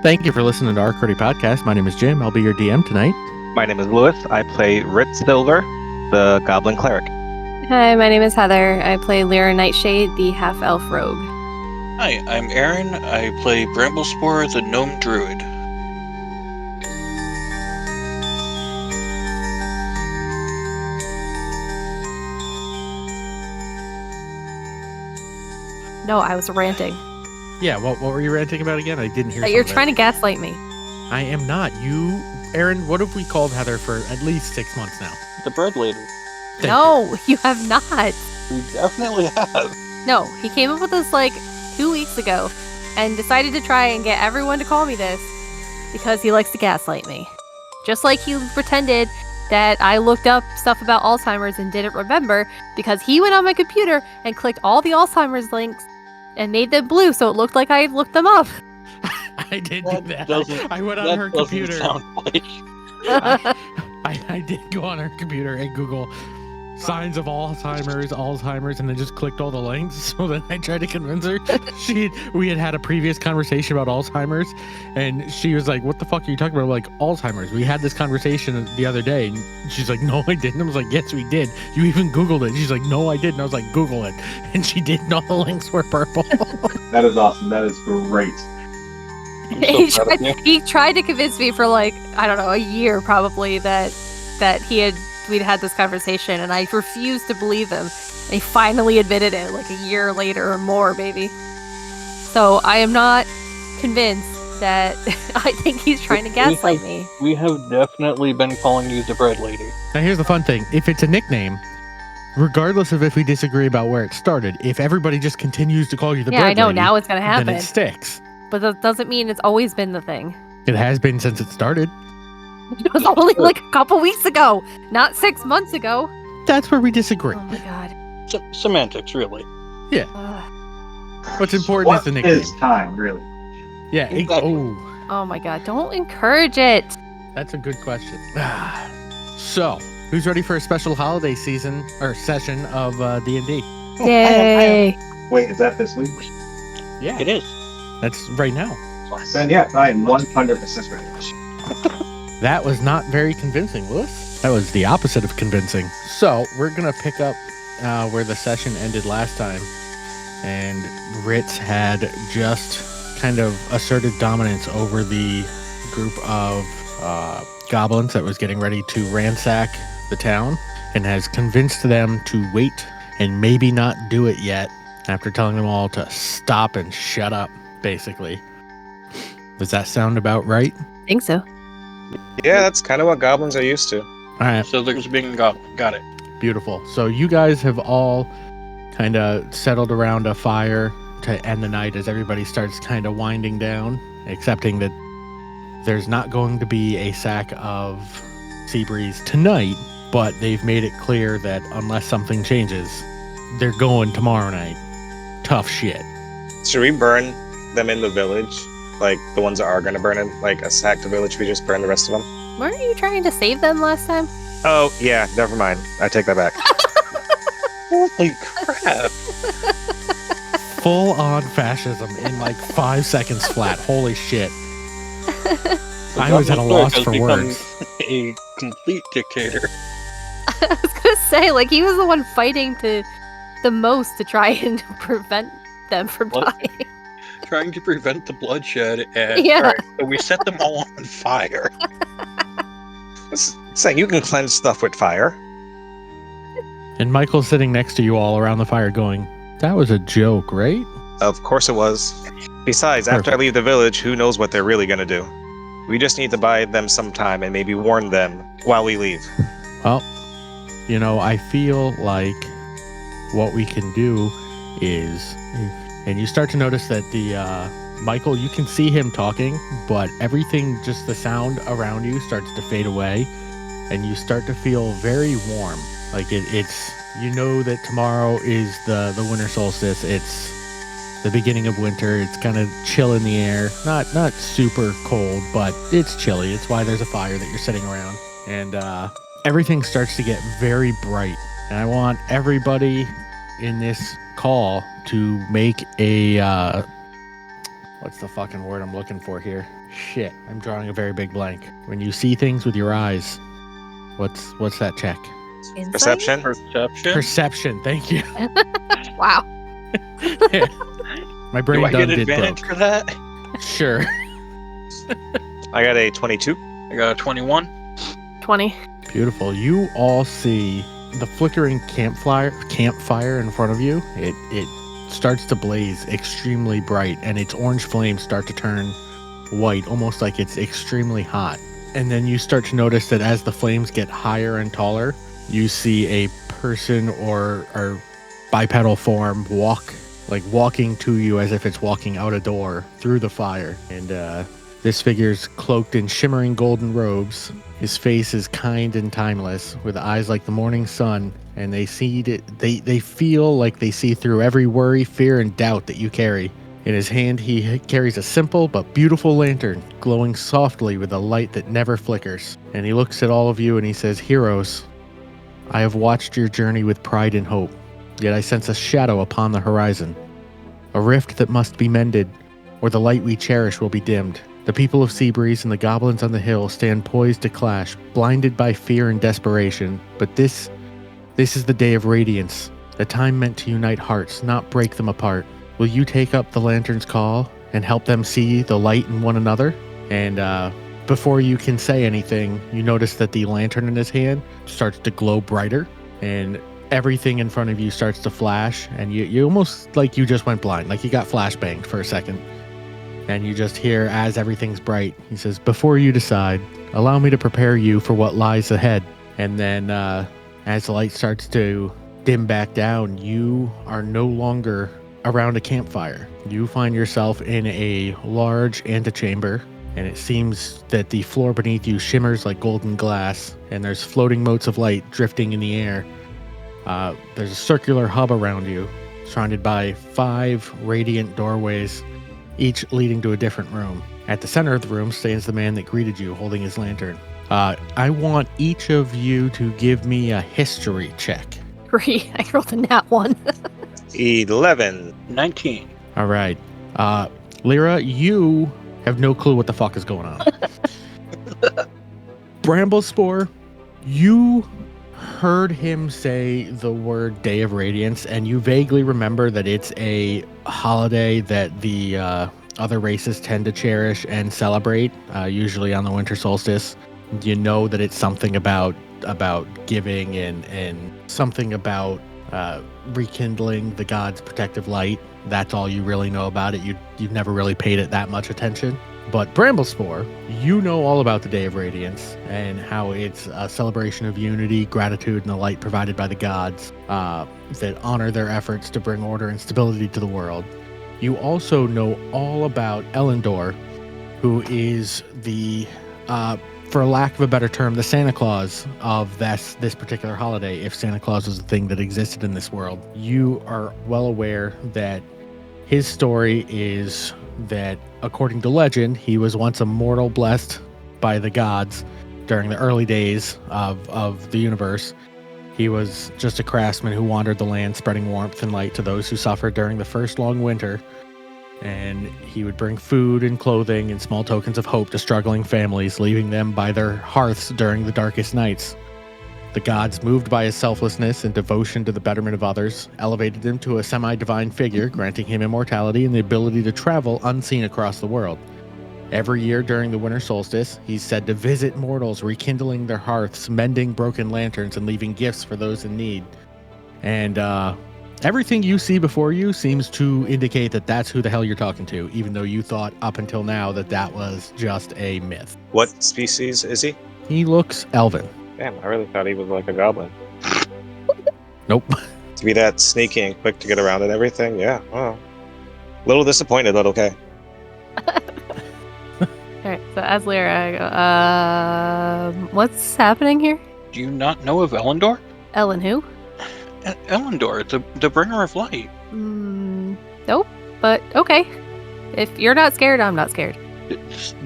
Thank you for listening to our Cruddy Podcast. My name is Jim. I'll be your DM tonight. My name is Lewis. I play Ritz, the Goblin Cleric. Hi, my name is Heather. I play Lyra the Half-Elf Rogue. Hi, I'm Aaron. I play Bramblespore the Gnome Druid. No, I was ranting. Yeah, what were you ranting about again? I didn't hear. That you're trying to gaslight me. I am not. You, Aaron, what have we called Heather for at least 6 months now? The Bread Lady. No, you have not. We definitely have. No, he came up with this like 2 weeks ago and decided to try and get everyone to call me this because he likes to gaslight me. Just like he pretended that I looked up stuff about Alzheimer's and didn't remember because he went on my computer and clicked all the Alzheimer's links and made them blue so it looked like I looked them up. I did do that. I went on her computer. Like... I did go on her computer and Google signs of Alzheimer's, and then just clicked all the links. So then I tried to convince her. We had a previous conversation about Alzheimer's, and she was like, "What the fuck are you talking about?" I'm like, Alzheimer's. We had this conversation the other day, and she's like, "No, I didn't." I was like, "Yes, we did. You even Googled it." She's like, "No, I didn't." I was like, "Google it," and she did. And all the links were purple. That is awesome. That is great. He tried to convince me for like, I don't know, a year probably that we'd had this conversation, and I refused to believe him. And he finally admitted it like a year later or more, baby. So I am not convinced that I think he's trying to gaslight me. We have definitely been calling you the Bread Lady. Now here's the fun thing. If it's a nickname, regardless of if we disagree about where it started, if everybody just continues to call you the Bread Lady, now it's going to happen. then it sticks. But that doesn't mean it's always been the thing. It has been since it started. It was only like a couple weeks ago, not 6 months ago. That's where we disagree. Oh my god. Semantics, really. Yeah. What's important is the nickname. What is time, really? Yeah. Exactly. Oh my god, don't encourage it. That's a good question. So, who's ready for a special holiday season or session of D&D? Yay. Wait, is that this week? Yeah. It is. That's right now. Then yeah, I am 100% ready. That was not very convincing, Lewis. That was the opposite of convincing. So, we're going to pick up where the session ended last time. And Ritz had just kind of asserted dominance over the group of goblins that was getting ready to ransack the town, and has convinced them to wait and maybe not do it yet after telling them all to stop and shut up, basically. Does that sound about right? I think so. Yeah, that's kind of what goblins are used to. All right. So there's being goblin. Got it. Beautiful. So you guys have all kind of settled around a fire to end the night as everybody starts kind of winding down, accepting that there's not going to be a sack of sea breeze tonight, but they've made it clear that unless something changes, they're going tomorrow night. Tough shit. Should we burn them in the village? Like, the ones that are going to burn in, like, a sacked village, we just burn the rest of them? Weren't you trying to save them last time? Oh, yeah, never mind. I take that back. Holy crap. Full on fascism in like 5 seconds flat. Holy shit. I was at a loss for words. A complete dictator. I was gonna say, like, he was the one fighting the most to try and prevent them from dying. Trying to prevent the bloodshed, and Yeah. Right, so we set them all on fire. It's saying you can cleanse stuff with fire. And Michael's sitting next to you all around the fire going, that was a joke, right? Of course it was. Besides, after I Perfect. leave the village, who knows what they're really going to do. We just need to buy them some time and maybe warn them while we leave. Well, you know, I feel like what we can do is, and you start to notice that Michael, you can see him talking, but everything, just the sound around you starts to fade away, and you start to feel very warm. Like it's, you know that tomorrow is the winter solstice. It's the beginning of winter. It's kind of chill in the air. Not super cold, but it's chilly. It's why there's a fire that you're sitting around. And everything starts to get very bright. And I want everybody in this call to make a what's the fucking word I'm looking for here? Shit, I'm drawing a very big blank. When you see things with your eyes, what's that check? Insight? Perception. Perception. Perception. Thank you. Wow. My brain Do I done get did advantage broke. for that? Sure. I got a 22. I got a 21. 20. Beautiful. You all see the flickering campfire in front of you. It starts to blaze extremely bright, and its orange flames start to turn white, almost like it's extremely hot. And then you start to notice that as the flames get higher and taller, you see a person or bipedal form walking to you as if it's walking out a door through the fire. And this figure's cloaked in shimmering golden robes. His face is kind and timeless, with eyes like the morning sun, and they feel like they see through every worry, fear, and doubt that you carry. In his hand, he carries a simple but beautiful lantern, glowing softly with a light that never flickers. And he looks at all of you and he says, "Heroes, I have watched your journey with pride and hope, yet I sense a shadow upon the horizon. A rift that must be mended, or the light we cherish will be dimmed. The people of Seabreeze and the goblins on the hill stand poised to clash, blinded by fear and desperation. But this is the day of Radiance, a time meant to unite hearts, not break them apart. Will you take up the lantern's call and help them see the light in one another?" And before you can say anything, you notice that the lantern in his hand starts to glow brighter, and everything in front of you starts to flash, and you almost like you just went blind, like you got flashbanged for a second. And you just hear, as everything's bright, he says, "Before you decide, allow me to prepare you for what lies ahead." And then as the light starts to dim back down, you are no longer around a campfire. You find yourself in a large antechamber, and it seems that the floor beneath you shimmers like golden glass, and there's floating motes of light drifting in the air. There's a circular hub around you, surrounded by 5 radiant doorways, each leading to a different room. At the center of the room stands the man that greeted you, holding his lantern. I want each of you to give me a history check. 3. I rolled a nat 1. 11. 19. All right. Lyra, you have no clue what the fuck is going on. Bramblespore, you heard him say the word Day of Radiance, and you vaguely remember that it's a holiday that the other races tend to cherish and celebrate, usually on the winter solstice. You know that it's something about giving and something about rekindling the god's protective light. That's all you really know about it. You've never really paid it that much attention. But Bramblespore, you know all about the Day of Radiance and how it's a celebration of unity, gratitude, and the light provided by the gods that honor their efforts to bring order and stability to the world. You also know all about Elendor, who is the, for lack of a better term, the Santa Claus of this particular holiday, if Santa Claus was a thing that existed in this world. You are well aware that his story is that, according to legend, he was once a mortal blessed by the gods during the early days of the universe. He was just a craftsman who wandered the land, spreading warmth and light to those who suffered during the first long winter. And he would bring food and clothing and small tokens of hope to struggling families, leaving them by their hearths during the darkest nights. The gods, moved by his selflessness and devotion to the betterment of others, elevated him to a semi-divine figure, granting him immortality and the ability to travel unseen across the world. Every year during the winter solstice, he's said to visit mortals, rekindling their hearths, mending broken lanterns, and leaving gifts for those in need. And everything you see before you seems to indicate that that's who the hell you're talking to, even though you thought up until now that that was just a myth. What species is he? He looks elven. Damn, I really thought he was like a goblin. Nope. To be that sneaky and quick to get around and everything, yeah, well. A little disappointed, but okay. Alright, so as Lyra, I go, what's happening here? Do you not know of Elendor? Ellen who? Elendor, the bringer of light. Nope, but okay. If you're not scared, I'm not scared.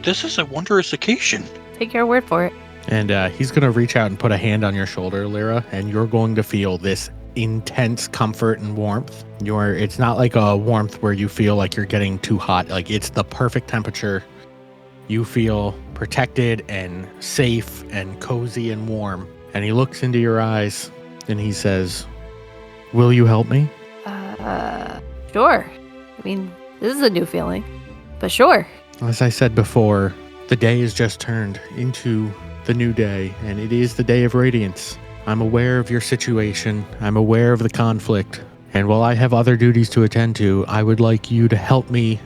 This is a wondrous occasion. Take your word for it. And he's going to reach out and put a hand on your shoulder, Lyra, and you're going to feel this intense comfort and warmth. It's not like a warmth where you feel like you're getting too hot. Like it's the perfect temperature. You feel protected and safe and cozy and warm. And he looks into your eyes and he says, "Will you help me?" Sure. I mean, this is a new feeling, but sure. As I said before, the day has just turned into the new day, and it is the day of Radiance. I'm aware of your situation. I'm aware of the conflict. And while I have other duties to attend to, I would like you to help me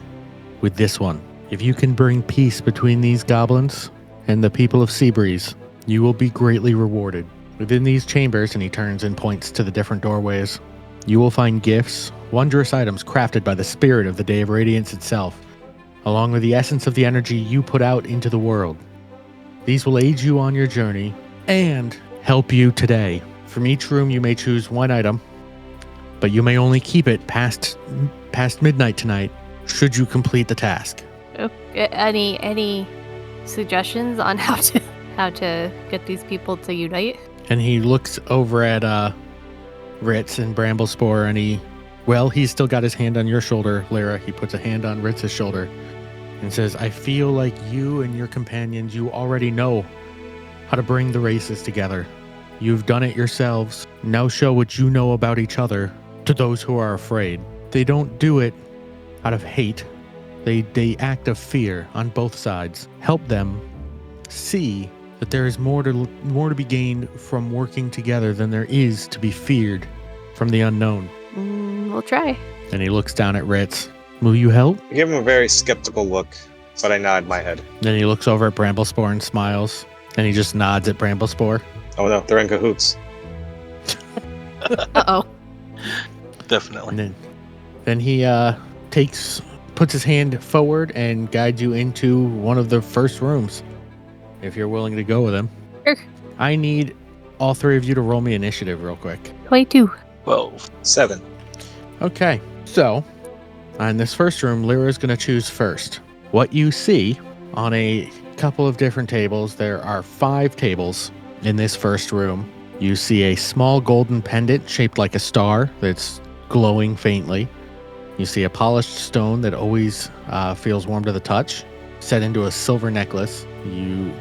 with this one. If you can bring peace between these goblins and the people of Seabreeze, you will be greatly rewarded. Within these chambers, and he turns and points to the different doorways, you will find gifts, wondrous items crafted by the spirit of the Day of Radiance itself, along with the essence of the energy you put out into the world. These will aid you on your journey and help you today. From each room you may choose one item, but you may only keep it past midnight tonight should you complete the task. Any suggestions on how to get these people to unite? And he looks over at Ritz and Bramblespore, and he's still got his hand on your shoulder, Lyra. He puts a hand on Ritz's shoulder and says, "I feel like you and your companions, you already know how to bring the races together. You've done it yourselves. Now show what you know about each other to those who are afraid. They don't do it out of hate. They act of fear on both sides. Help them see that there is more to be gained from working together than there is to be feared from the unknown." We'll try. And he looks down at Ritz. "Will you help?" I give him a very skeptical look, but I nod my head. Then he looks over at Bramblespore and smiles, and he just nods at Bramblespore. Oh no, they're in cahoots. Uh-oh. Definitely. And then he puts his hand forward and guides you into one of the first rooms, if you're willing to go with him. Sure. I need all three of you to roll me initiative real quick. 22. 12. 7. Okay, so in this first room, Lyra's going to choose first. What you see on a couple of different tables, there are 5 tables in this first room. You see a small golden pendant shaped like a star that's glowing faintly. You see a polished stone that always feels warm to the touch, set into a silver necklace.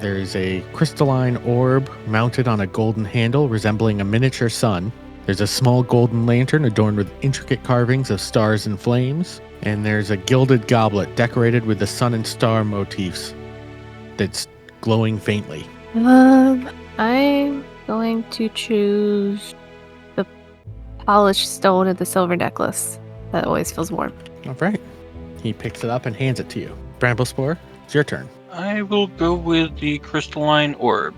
There's a crystalline orb mounted on a golden handle resembling a miniature sun. There's a small golden lantern adorned with intricate carvings of stars and flames. And there's a gilded goblet decorated with the sun and star motifs that's glowing faintly. I'm going to choose the polished stone and the silver necklace. That always feels warm. All right. He picks it up and hands it to you. Bramblespore, it's your turn. I will go with the crystalline orb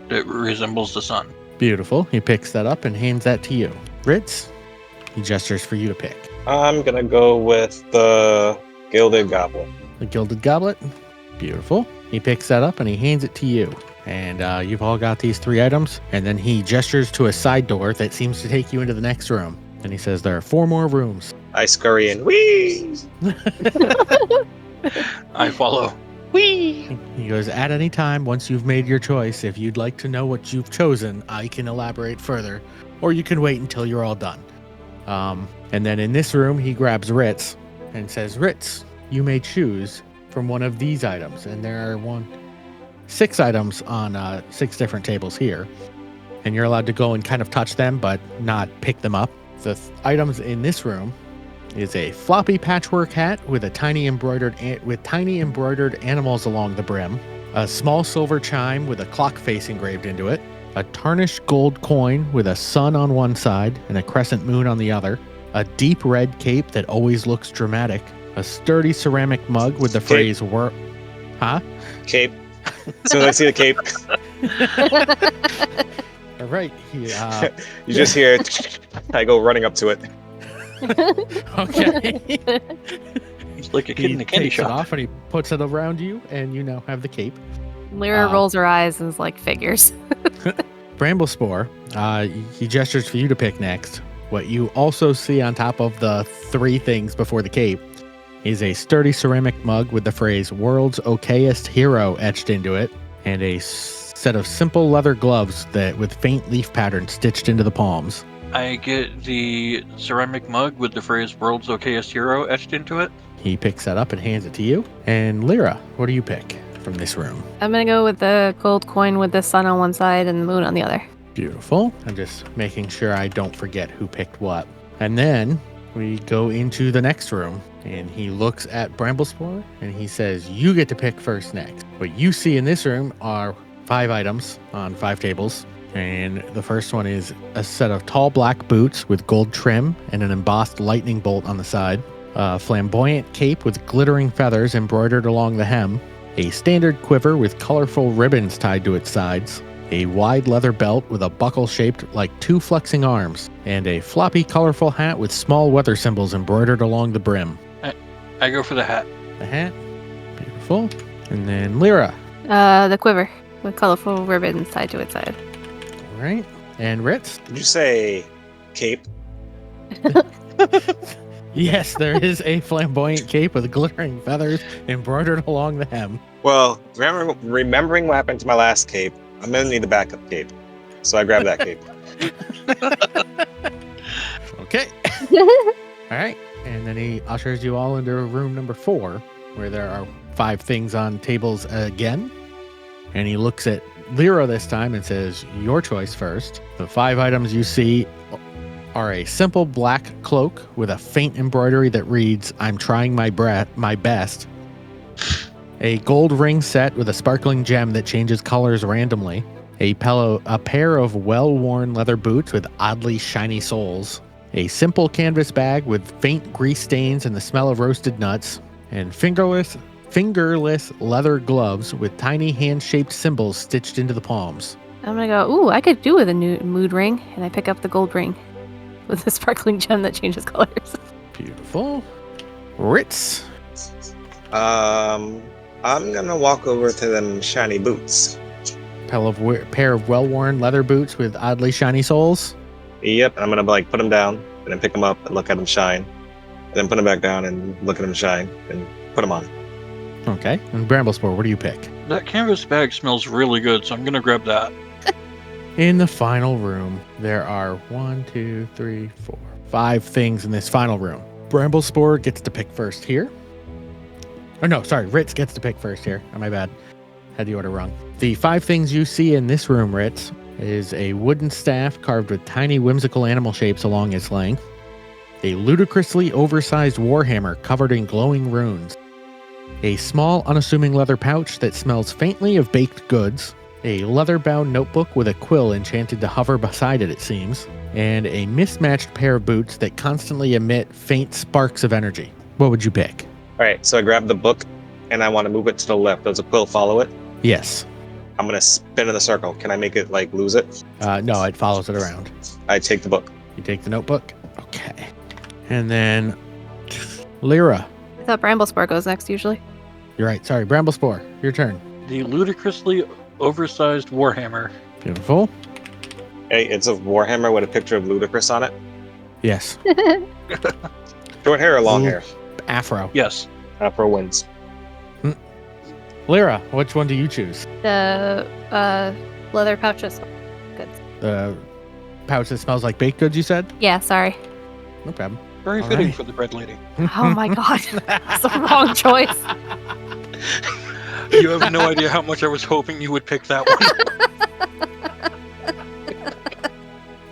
that resembles the sun. Beautiful. He picks that up and hands that to you. Ritz, he gestures for you to pick. I'm gonna go with the gilded goblet. The gilded goblet. Beautiful. He picks that up and he hands it to you. And you've all got these 3 items. And then he gestures to a side door that seems to take you into the next room. And he says there are 4 more rooms. I scurry in. Whee! I follow. He goes, at any time, once you've made your choice, if you'd like to know what you've chosen, I can elaborate further. Or you can wait until you're all done. And then in this room, he grabs Ritz and says, "Ritz, you may choose from one of these items." And there are 6 items on 6 different tables here. And you're allowed to go and kind of touch them, but not pick them up. The items in this room is a floppy patchwork hat with tiny embroidered animals along the brim, a small silver chime with a clock face engraved into it, a tarnished gold coin with a sun on one side and a crescent moon on the other, a deep red cape that always looks dramatic, a sturdy ceramic mug with the phrase Cape. As soon as I see the cape, All right. you just hear it. I go running up to it. Okay. It's like a kid in a candy takes it shop. off and he puts it around you, and you now have the cape. Lyra rolls her eyes and is like, figures. Bramblespore, he gestures for you to pick next. What you also see on top of the 3 things before the cape is a sturdy ceramic mug with the phrase "World's Okayest Hero" etched into it, and a set of simple leather gloves with faint leaf patterns stitched into the palms. I get the ceramic mug with the phrase "World's Okayest Hero" etched into it. He picks that up and hands it to you. And Lyra, what do you pick from this room? I'm gonna go with the gold coin with the sun on one side and the moon on the other. Beautiful. I'm just making sure I don't forget who picked what. And then we go into the next room, and he looks at Bramblespore, and he says, you get to pick first next. What you see in this room are 5 items on 5 tables. And the first one is a set of tall black boots with gold trim and an embossed lightning bolt on the side. A flamboyant cape with glittering feathers embroidered along the hem. A standard quiver with colorful ribbons tied to its sides. A wide leather belt with a buckle shaped like 2 flexing arms. And a floppy, colorful hat with small weather symbols embroidered along the brim. I go for the hat. The hat. Beautiful. And then Lyra. The quiver with colorful ribbons tied to its side. All right. And Ritz. Did you say cape? Yes, there is a flamboyant cape with glittering feathers embroidered along the hem. Well, remembering what happened to my last cape, I'm gonna need the backup cape. So I grabbed that cape. Okay. All right. And then he ushers you all into room number 4, where there are 5 things on tables again. And he looks at Lyra this time and says, your choice first. The 5 items you see are a simple black cloak with a faint embroidery that reads, I'm trying my best. A gold ring set with a sparkling gem that changes colors randomly. A pair of well-worn leather boots with oddly shiny soles. A simple canvas bag with faint grease stains and the smell of roasted nuts. And fingerless leather gloves with tiny hand-shaped symbols stitched into the palms. I'm gonna go, ooh, I could do with a new mood ring. And I pick up the gold ring with the sparkling gem that changes colors. Beautiful. Ritz. I'm gonna walk over to them shiny boots. Pair of well-worn leather boots with oddly shiny soles. Yep, I'm gonna put them down and then pick them up and look at them shine, and then put them back down and look at them shine and put them on. Okay. And Bramblespore, what do you pick? That canvas bag smells really good, so I'm gonna grab that. In the final room, there are 5 things in this final room. Bramblespore gets to pick first here. Oh no, sorry, Ritz gets to pick first here. Oh, my bad. Had the order wrong. The 5 things you see in this room, Ritz, is a wooden staff carved with tiny whimsical animal shapes along its length. A ludicrously oversized warhammer covered in glowing runes. A small, unassuming leather pouch that smells faintly of baked goods. A leather-bound notebook with a quill enchanted to hover beside it seems. And a mismatched pair of boots that constantly emit faint sparks of energy. What would you pick? All right, so I grab the book and I want to move it to the left. Does a quill follow it? Yes. I'm gonna spin in the circle. Can I make it lose it? No, it follows it around. I take the book. You take the notebook? Okay. And then Lyra. I thought Bramblespore goes next usually. You're right. Sorry, Bramblespore. Your turn. The ludicrously oversized warhammer. Beautiful. Hey, it's a warhammer with a picture of Ludicrous on it. Yes. Short hair or long Ooh. hair? Afro. Yes. Afro wins. Lyra, which one do you choose? The leather pouches. Good. The pouch that smells like baked goods, you said? Yeah, sorry. No problem. Very All fitting right. for the bread lady. Oh my god. That's the wrong choice. You have no idea how much I was hoping you would pick that one.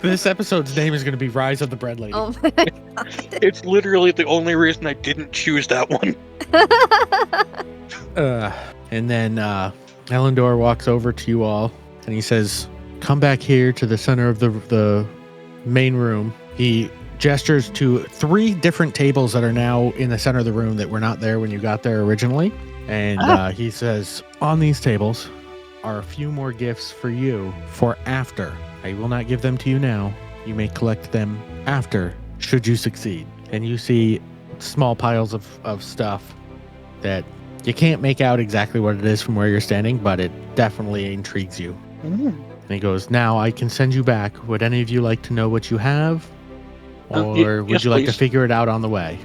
This episode's name is going to be Rise of the Bread Lady. Oh my god. It's literally the only reason I didn't choose that one. And then Elendor walks over to you all and he says, come back here to the center of the main room. He gestures to 3 different tables that are now in the center of the room that were not there when you got there originally. And he says, on these tables are a few more gifts for you for after. I will not give them to you now. You may collect them after, should you succeed. And you see small piles of stuff that you can't make out exactly what it is from where you're standing, but it definitely intrigues you. And he goes, now I can send you back. Would any of you like to know what you have? Or would yes, you like to please. figure it out on the way?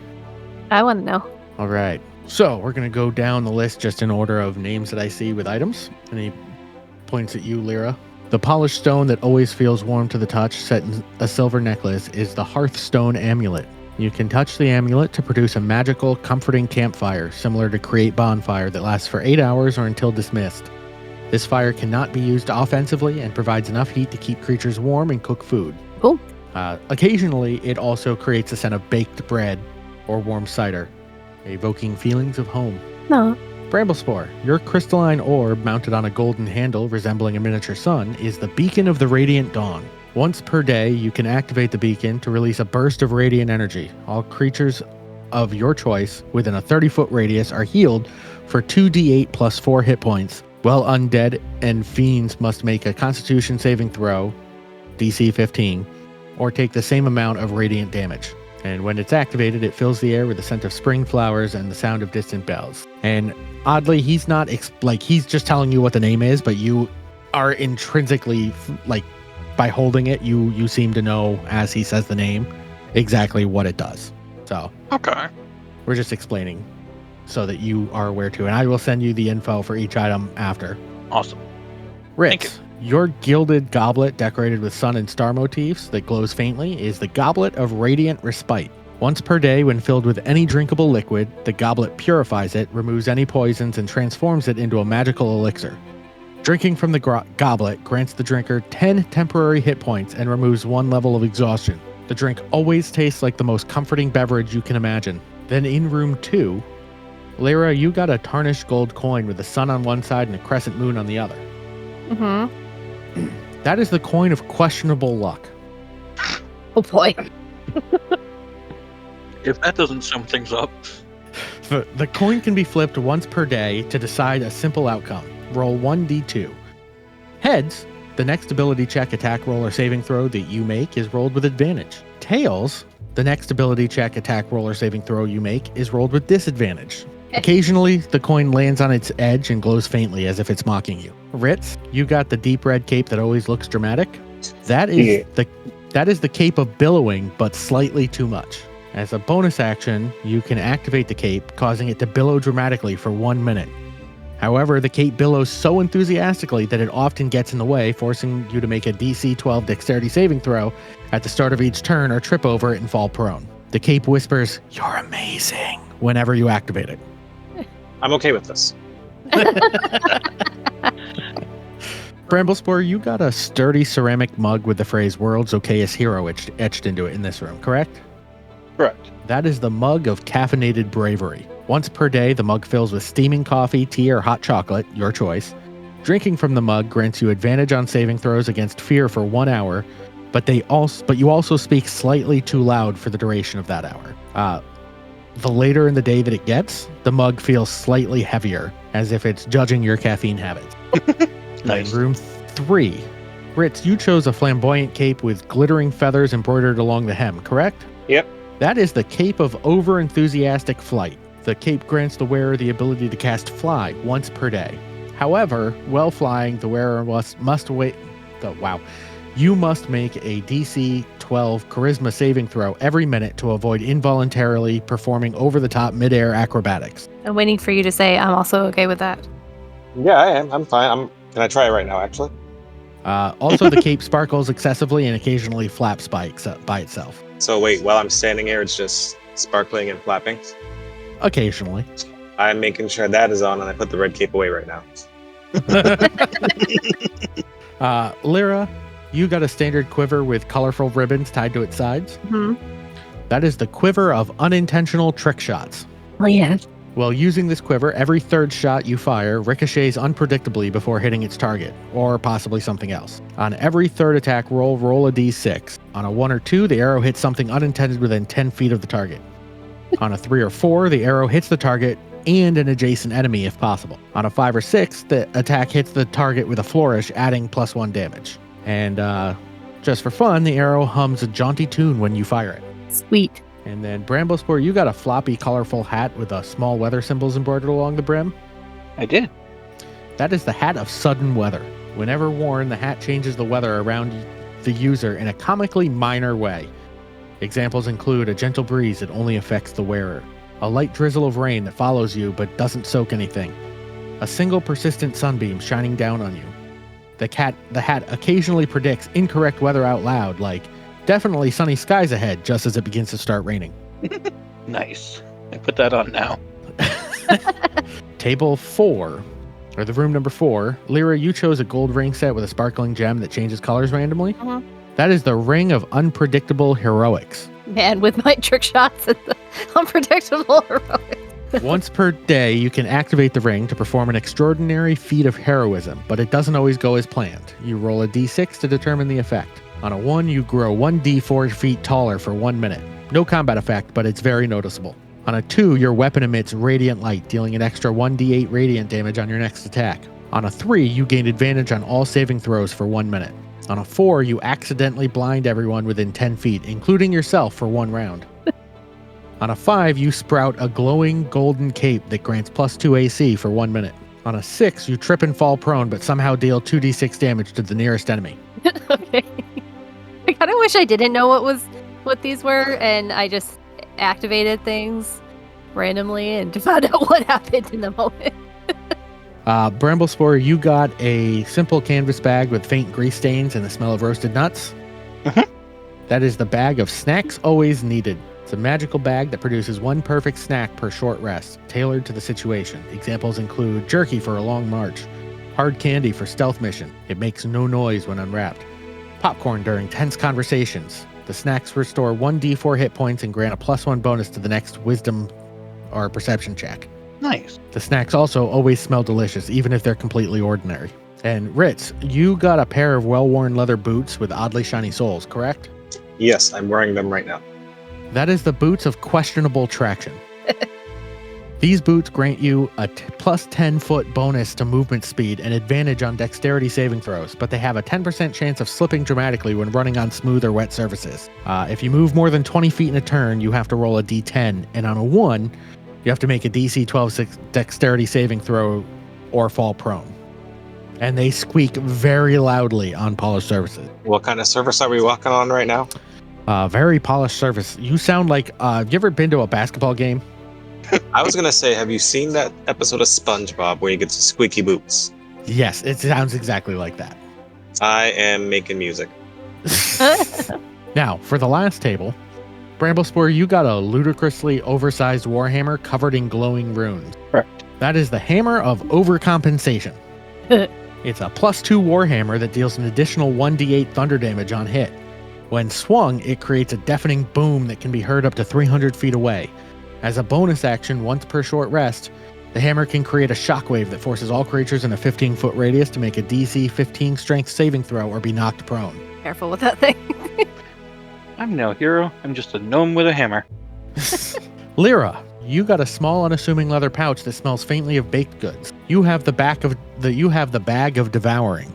I want to know. All right. So we're going to go down the list just in order of names that I see with items. And he points at you, Lyra. The polished stone that always feels warm to the touch, set in a silver necklace, is the Hearthstone Amulet. You can touch the amulet to produce a magical, comforting campfire, similar to Create Bonfire, that lasts for 8 hours or until dismissed. This fire cannot be used offensively and provides enough heat to keep creatures warm and cook food. Cool. Occasionally, it also creates a scent of baked bread or warm cider, evoking feelings of home. No. Bramblespore, your crystalline orb mounted on a golden handle resembling a miniature sun, is the beacon of the Radiant Dawn. Once per day, you can activate the beacon to release a burst of radiant energy. All creatures of your choice within a 30-foot radius are healed for 2d8 plus 4 hit points, while undead and fiends must make a constitution saving throw, DC 15, or take the same amount of radiant damage. And when it's activated, it fills the air with the scent of spring flowers and the sound of distant bells. And oddly, he's not he's just telling you what the name is, but you are intrinsically, by holding it, you seem to know, as he says the name, exactly what it does. So Okay. we're just explaining so that you are aware too. And I will send you the info for each item after. Awesome. Ritz, your gilded goblet decorated with sun and star motifs that glows faintly is the Goblet of Radiant Respite. Once per day, when filled with any drinkable liquid, the goblet purifies it, removes any poisons, and transforms it into a magical elixir. Drinking from the goblet grants the drinker 10 temporary hit points and removes 1 level of exhaustion. The drink always tastes like the most comforting beverage you can imagine. Then in room 2, Lyra, you got a tarnished gold coin with the sun on one side and a crescent moon on the other. Mm-hmm. That is the coin of questionable luck. Oh boy. If that doesn't sum things up. The coin can be flipped once per day to decide a simple outcome. Roll 1d2. Heads, the next ability check, attack roll, or saving throw that you make is rolled with advantage. Tails, the next ability check, attack roll, or saving throw you make is rolled with disadvantage. Occasionally, the coin lands on its edge and glows faintly as if it's mocking you. Ritz, you got the deep red cape that always looks dramatic. That is the cape of billowing, but slightly too much. As a bonus action, you can activate the cape, causing it to billow dramatically for 1 minute. However, the cape billows so enthusiastically that it often gets in the way, forcing you to make a DC 12 dexterity saving throw at the start of each turn or trip over it and fall prone. The cape whispers, "You're amazing," whenever you activate it. I'm okay with this. Bramblespore, you got a sturdy ceramic mug with the phrase "World's Okayest Hero" etched into it in this room, correct? Correct. That is the mug of caffeinated bravery. Once per day, the mug fills with steaming coffee, tea, or hot chocolate, your choice. Drinking from the mug grants you advantage on saving throws against fear for 1 hour, but you also speak slightly too loud for the duration of that hour. The later in the day that it gets, the mug feels slightly heavier, as if it's judging your caffeine habits. Nice. Room 3. Ritz, you chose a flamboyant cape with glittering feathers embroidered along the hem, correct? Yep. That is the Cape of Over-Enthusiastic Flight. The cape grants the wearer the ability to cast Fly once per day. However, while flying, the wearer must wait. You must make a DC 12 Charisma saving throw every minute to avoid involuntarily performing over-the-top mid-air acrobatics. I'm waiting for you to say I'm also okay with that. Yeah, I am. I'm fine. Can I try it right now, actually? Also, the cape sparkles excessively and occasionally flaps by itself. So wait, while I'm standing here, it's just sparkling and flapping? Occasionally. I'm making sure that is on, and I put the red cape away right now. Lyra, you got a standard quiver with colorful ribbons tied to its sides. Mm-hmm. That is the quiver of unintentional trick shots. Oh, yeah. While using this quiver, every third shot you fire ricochets unpredictably before hitting its target, or possibly something else. On every third attack roll a d6. On a 1 or 2, the arrow hits something unintended within 10 feet of the target. On a 3 or 4, the arrow hits the target and an adjacent enemy if possible. On a 5 or 6, the attack hits the target with a flourish, adding +1 damage. And just for fun, the arrow hums a jaunty tune when you fire it. Sweet. And then Bramblespore, you got a floppy, colorful hat with small weather symbols embroidered along the brim. I did. That is the Hat of Sudden Weather. Whenever worn, the hat changes the weather around the user in a comically minor way. Examples include a gentle breeze that only affects the wearer, a light drizzle of rain that follows you but doesn't soak anything, a single persistent sunbeam shining down on you, The hat occasionally predicts incorrect weather out loud, like definitely sunny skies ahead, just as it begins to start raining. Nice. I put that on now. Table 4, or the room number 4. Lyra, you chose a gold ring set with a sparkling gem that changes colors randomly. Mhm. That is the Ring of Unpredictable Heroics. Man, with my trick shots and the unpredictable heroics. Once per day, you can activate the ring to perform an extraordinary feat of heroism, but it doesn't always go as planned. You roll a d6 to determine the effect. On a 1, you grow 1d4 feet taller for 1 minute. No combat effect, but it's very noticeable. On a 2, your weapon emits radiant light, dealing an extra 1d8 radiant damage on your next attack. On a 3, you gain advantage on all saving throws for 1 minute. On a 4, you accidentally blind everyone within 10 feet, including yourself, for 1 round. On a 5, you sprout a glowing golden cape that grants +2 AC for 1 minute. On a 6, you trip and fall prone, but somehow deal 2d6 damage to the nearest enemy. Okay. I kind of wish I didn't know what these were, and I just activated things randomly and found out what happened in the moment. Bramblespore, you got a simple canvas bag with faint grease stains and the smell of roasted nuts. Mhm. That is the bag of snacks always needed. It's a magical bag that produces 1 perfect snack per short rest, tailored to the situation. Examples include jerky for a long march, hard candy for stealth mission. It makes no noise when unwrapped. Popcorn during tense conversations. The snacks restore 1d4 hit points and grant a +1 bonus to the next wisdom or perception check. Nice. The snacks also always smell delicious, even if they're completely ordinary. And Ritz, you got a pair of well-worn leather boots with oddly shiny soles, correct? Yes, I'm wearing them right now. That is the boots of questionable traction. These boots grant you a plus 10-foot bonus to movement speed and advantage on dexterity saving throws, but they have a 10% chance of slipping dramatically when running on smooth or wet surfaces. If you move more than 20 feet in a turn, you have to roll a d10, and on a 1, you have to make a DC 12 dexterity saving throw or fall prone. And they squeak very loudly on polished surfaces. What kind of surface are we walking on right now? Very polished surface. You sound like, have you ever been to a basketball game? I was gonna say, have you seen that episode of SpongeBob where he gets squeaky boots? Yes, it sounds exactly like that. I am making music. Now, for the last table, Bramblespore, you got a ludicrously oversized warhammer covered in glowing runes. Correct. That is the Hammer of Overcompensation. It's a +2 warhammer that deals an additional 1d8 thunder damage on hit. When swung, it creates a deafening boom that can be heard up to 300 feet away. As a bonus action, once per short rest, the hammer can create a shockwave that forces all creatures in a 15-foot radius to make a DC 15 strength saving throw or be knocked prone. Careful with that thing. I'm no hero. I'm just a gnome with a hammer. Lyra, you got a small, unassuming leather pouch that smells faintly of baked goods. You have the bag of devouring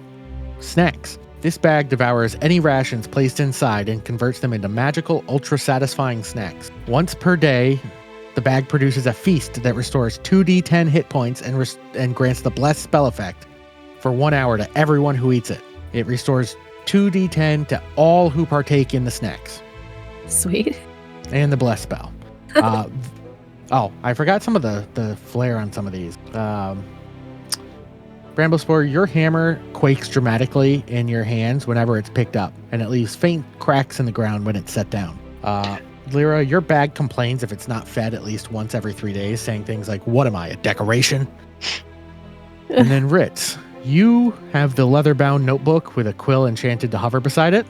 snacks. This bag devours any rations placed inside and converts them into magical, ultra-satisfying snacks. Once per day, the bag produces a feast that restores 2d10 hit points and grants the blessed spell effect for 1 hour to everyone who eats it. It restores 2d10 to all who partake in the snacks. Sweet. And the blessed spell. I forgot some of the flair on some of these. Bramblespore, your hammer quakes dramatically in your hands whenever it's picked up, and it leaves faint cracks in the ground when it's set down. Lyra, your bag complains if it's not fed at least once every 3 days, saying things like, "What am I, a decoration?" And then Ritz, you have the leather-bound notebook with a quill enchanted to hover beside it.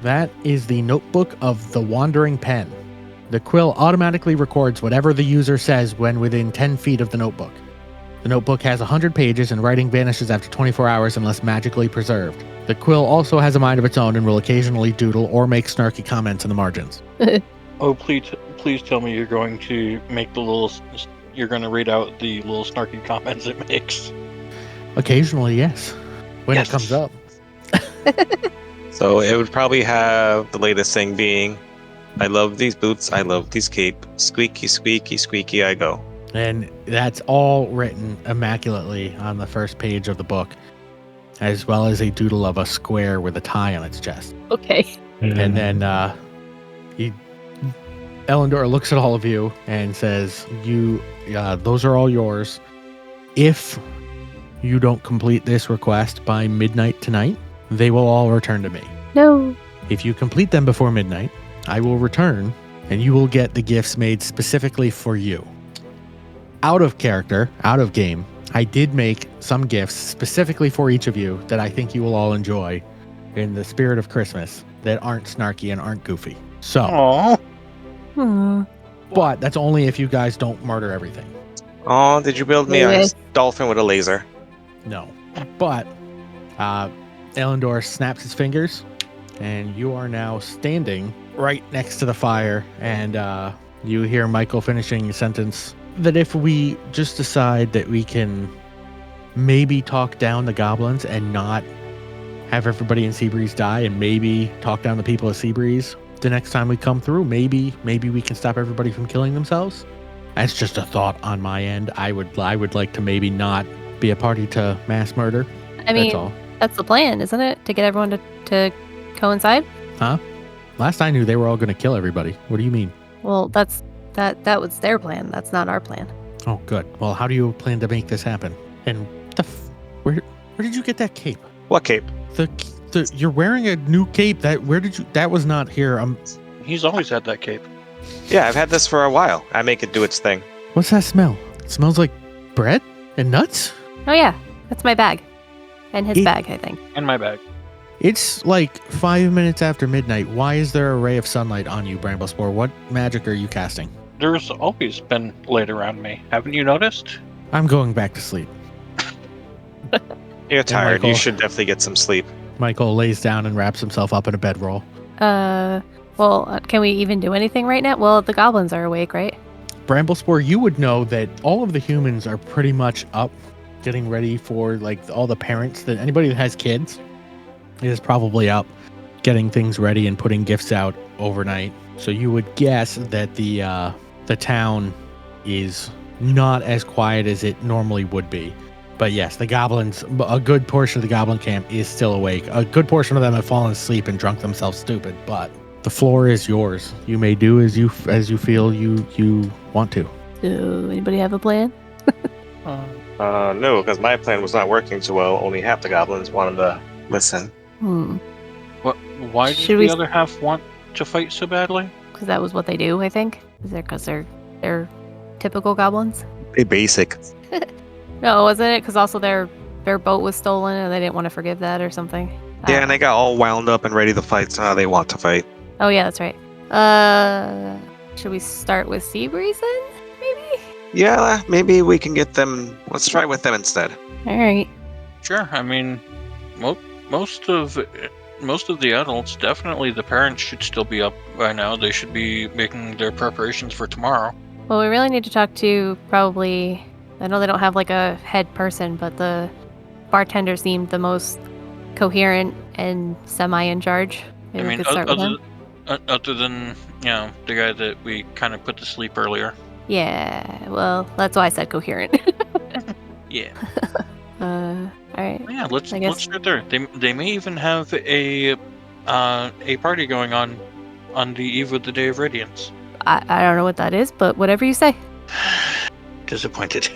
That is the notebook of the Wandering Pen. The quill automatically records whatever the user says when within 10 feet of the notebook. The notebook has 100 pages and writing vanishes after 24 hours unless magically preserved. The quill also has a mind of its own and will occasionally doodle or make snarky comments in the margins. Oh, please tell me you're going to make you're going to read out the little snarky comments it makes. Occasionally, yes. When Yes. it comes up. So it would probably have the latest thing being, I love these boots, I love these cape, squeaky, squeaky, squeaky I go. And that's all written immaculately on the first page of the book, as well as a doodle of a square with a tie on its chest. Okay. And then Elendor looks at all of you and says, those are all yours. If you don't complete this request by midnight tonight, they will all return to me. No. If you complete them before midnight, I will return and you will get the gifts made specifically for you. Out of character, out of game, I did make some gifts specifically for each of you that I think you will all enjoy in the spirit of Christmas that aren't snarky and aren't goofy. So, Aww. Hmm. but that's only if you guys don't murder everything. Oh, did you build me a Yes. dolphin with a laser? No. But Elendor snaps his fingers and you are now standing right next to the fire, and you hear Michael finishing a sentence that if we just decide that we can maybe talk down the goblins and not have everybody in Seabreeze die, and maybe talk down the people of Seabreeze the next time we come through, maybe we can stop everybody from killing themselves. That's just a thought on my end. I would like to maybe not be a party to mass murder. I mean, That's all. that's the plan, isn't it? To get everyone to coincide? Last I knew, they were all going to kill everybody. What do you mean? Well, that was their plan. That's not our plan. Oh, good. Well, how do you plan to make this happen? And where did you get that cape? What cape? You're wearing a new cape. That was not here. He's always had that cape. Yeah, I've had this for a while. I make it do its thing. What's that smell? It smells like bread and nuts. Oh yeah, that's my bag, and his It- bag, I think. In my bag. It's like 5 minutes after midnight. Why is there a ray of sunlight on you, Bramblespore? What magic are you casting? There's always been light around me. Haven't you noticed? I'm going back to sleep. You're tired. Michael. You should definitely get some sleep. Michael lays down and wraps himself up in a bedroll. Well, can we even do anything right now? Well, the goblins are awake, right? Bramblespore, you would know that all of the humans are pretty much up, getting ready for like all the parents. That anybody that has kids is probably up, getting things ready and putting gifts out overnight. So you would guess that the town is not as quiet as it normally would be. But yes, the goblins, a good portion of the goblin camp is still awake. A good portion of them have fallen asleep and drunk themselves stupid, but the floor is yours. You may do as you feel you want to. Do anybody have a plan? No, because my plan was not working so well. Only half the goblins wanted to listen. Why Should did we- the other half want to fight so badly? Because that was what they do, I think. Is it because they're typical goblins? They basic. No, wasn't it? Because also their boat was stolen and they didn't want to forgive that or something. Yeah, and they got all wound up and ready to fight, so now they want to fight. Oh yeah, that's right. Should we start with Seabreeze then? Maybe. Yeah, maybe we can get them. Let's try with them instead. All right. Sure. I mean, most of the adults, definitely the parents, should still be up by now. They should be making their preparations for tomorrow. Well, we really need to talk to probably. I know they don't have like a head person, but the bartender seemed the most coherent and semi in charge. Maybe we could start with him. other than the guy that we kind of put to sleep earlier. Yeah. Well, that's why I said coherent. Yeah. All right. Yeah. Let's I guess- start there. They may even have a party going on the eve of the Day of Radiance. I don't know what that is, but whatever you say. Disappointed.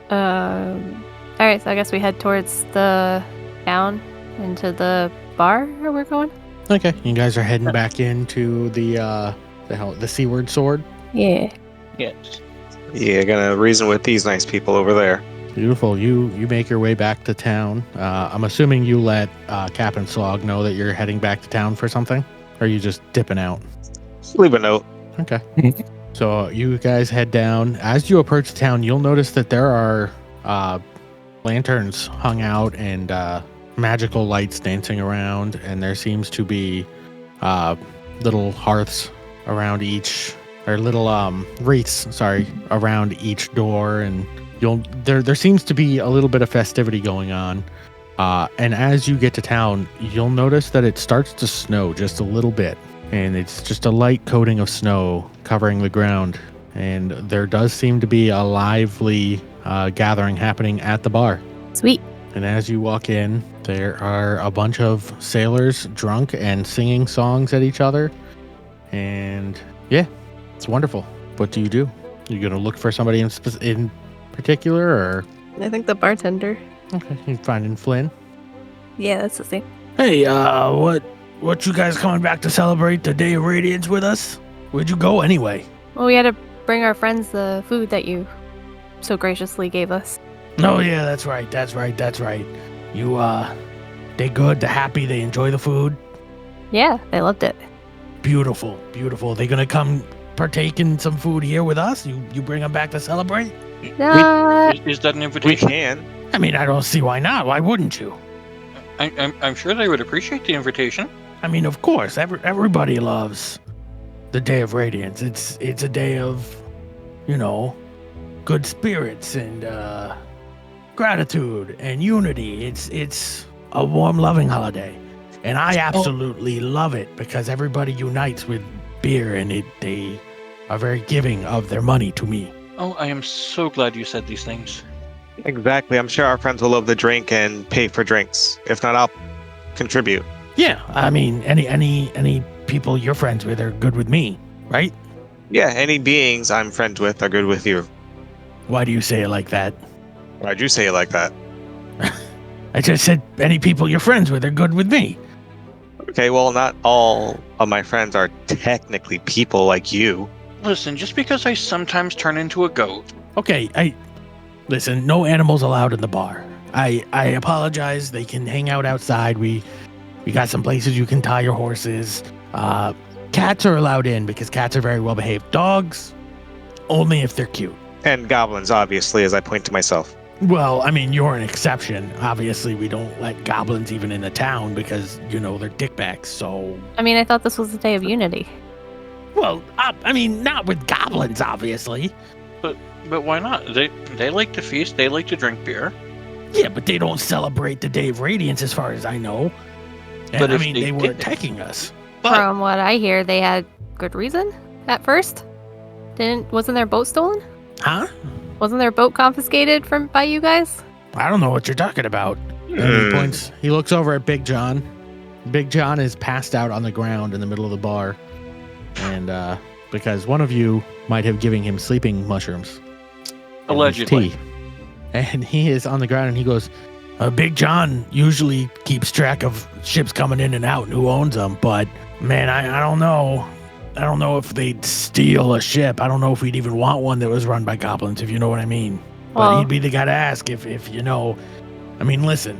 All right, so I guess we head towards the town, into the bar where we're going. Okay, you guys are heading back into the Seaward Sword. Yeah. Yes. Yeah, gonna reason with these nice people over there. Beautiful. You make your way back to town. I'm assuming you let Cap and Slog know that you're heading back to town for something, or are you just dipping out? Leave a note. Okay. So you guys head down. As you approach the town, you'll notice that there are lanterns hung out and magical lights dancing around, and there seems to be little hearths around each, or little wreaths, sorry, around each door, and there seems to be a little bit of festivity going on. And as you get to town, you'll notice that it starts to snow just a little bit. And it's just a light coating of snow covering the ground. And there does seem to be a lively gathering happening at the bar. Sweet. And as you walk in, there are a bunch of sailors drunk and singing songs at each other. And yeah, it's wonderful. What do? You're going to look for somebody in particular, or I think the bartender. okay, you finding Flynn? Yeah, that's the name. Hey, what you guys coming back to celebrate the Day of Radiance with us? Where'd you go anyway? Well, we had to bring our friends the food that you so graciously gave us. Oh yeah, that's right. You, they good, they happy, they enjoy the food? Yeah, they loved it. Beautiful. They gonna come partake in some food here with us? You bring them back to celebrate? Is that an We invitation? can. I mean, I don't see why not. Why wouldn't you? I'm sure they would appreciate the invitation. I mean, of course, everybody loves the Day of Radiance. It's a day of, good spirits and gratitude and unity. It's a warm, loving holiday, and I absolutely love it because everybody unites with beer, and they are very giving of their money to me. Oh, I am so glad you said these things. Exactly. I'm sure our friends will love the drink and pay for drinks. If not, I'll contribute. Yeah, I mean, any people you're friends with are good with me, right? Yeah, any beings I'm friends with are good with you. Why do you say it like that? Why'd you say it like that? I just said any people you're friends with are good with me. Okay, well, not all of my friends are technically people like you. Listen, just because I sometimes turn into a goat. Okay, listen, no animals allowed in the bar. I apologize. They can hang out outside. We got some places you can tie your horses. Cats are allowed in because cats are very well behaved. Dogs, only if they're cute. And goblins, obviously, as I point to myself. Well, I mean, you're an exception. Obviously, we don't let goblins even in the town because, they're dickbags, so... I mean, I thought this was the day of unity. Well, I mean, not with goblins, obviously. But why not? They like to feast, they like to drink beer. Yeah, but they don't celebrate the Day of Radiance as far as I know. And, But I if mean, they they were did- attacking us. But, From what I hear, they had good reason at first. Wasn't their boat stolen? huh? Wasn't their boat confiscated by you guys? I don't know what you're talking about. And he points. He looks over at Big John. Big John is passed out on the ground in the middle of the bar, and because one of you might have given him sleeping mushrooms, in his Allegedly. tea. And he is on the ground, and he goes, Big John usually keeps track of ships coming in and out and who owns them, but man, I don't know. I don't know if they'd steal a ship. I don't know if we'd even want one that was run by goblins, if you know what I mean. But Well- he'd be the guy to ask if you know. I mean, listen,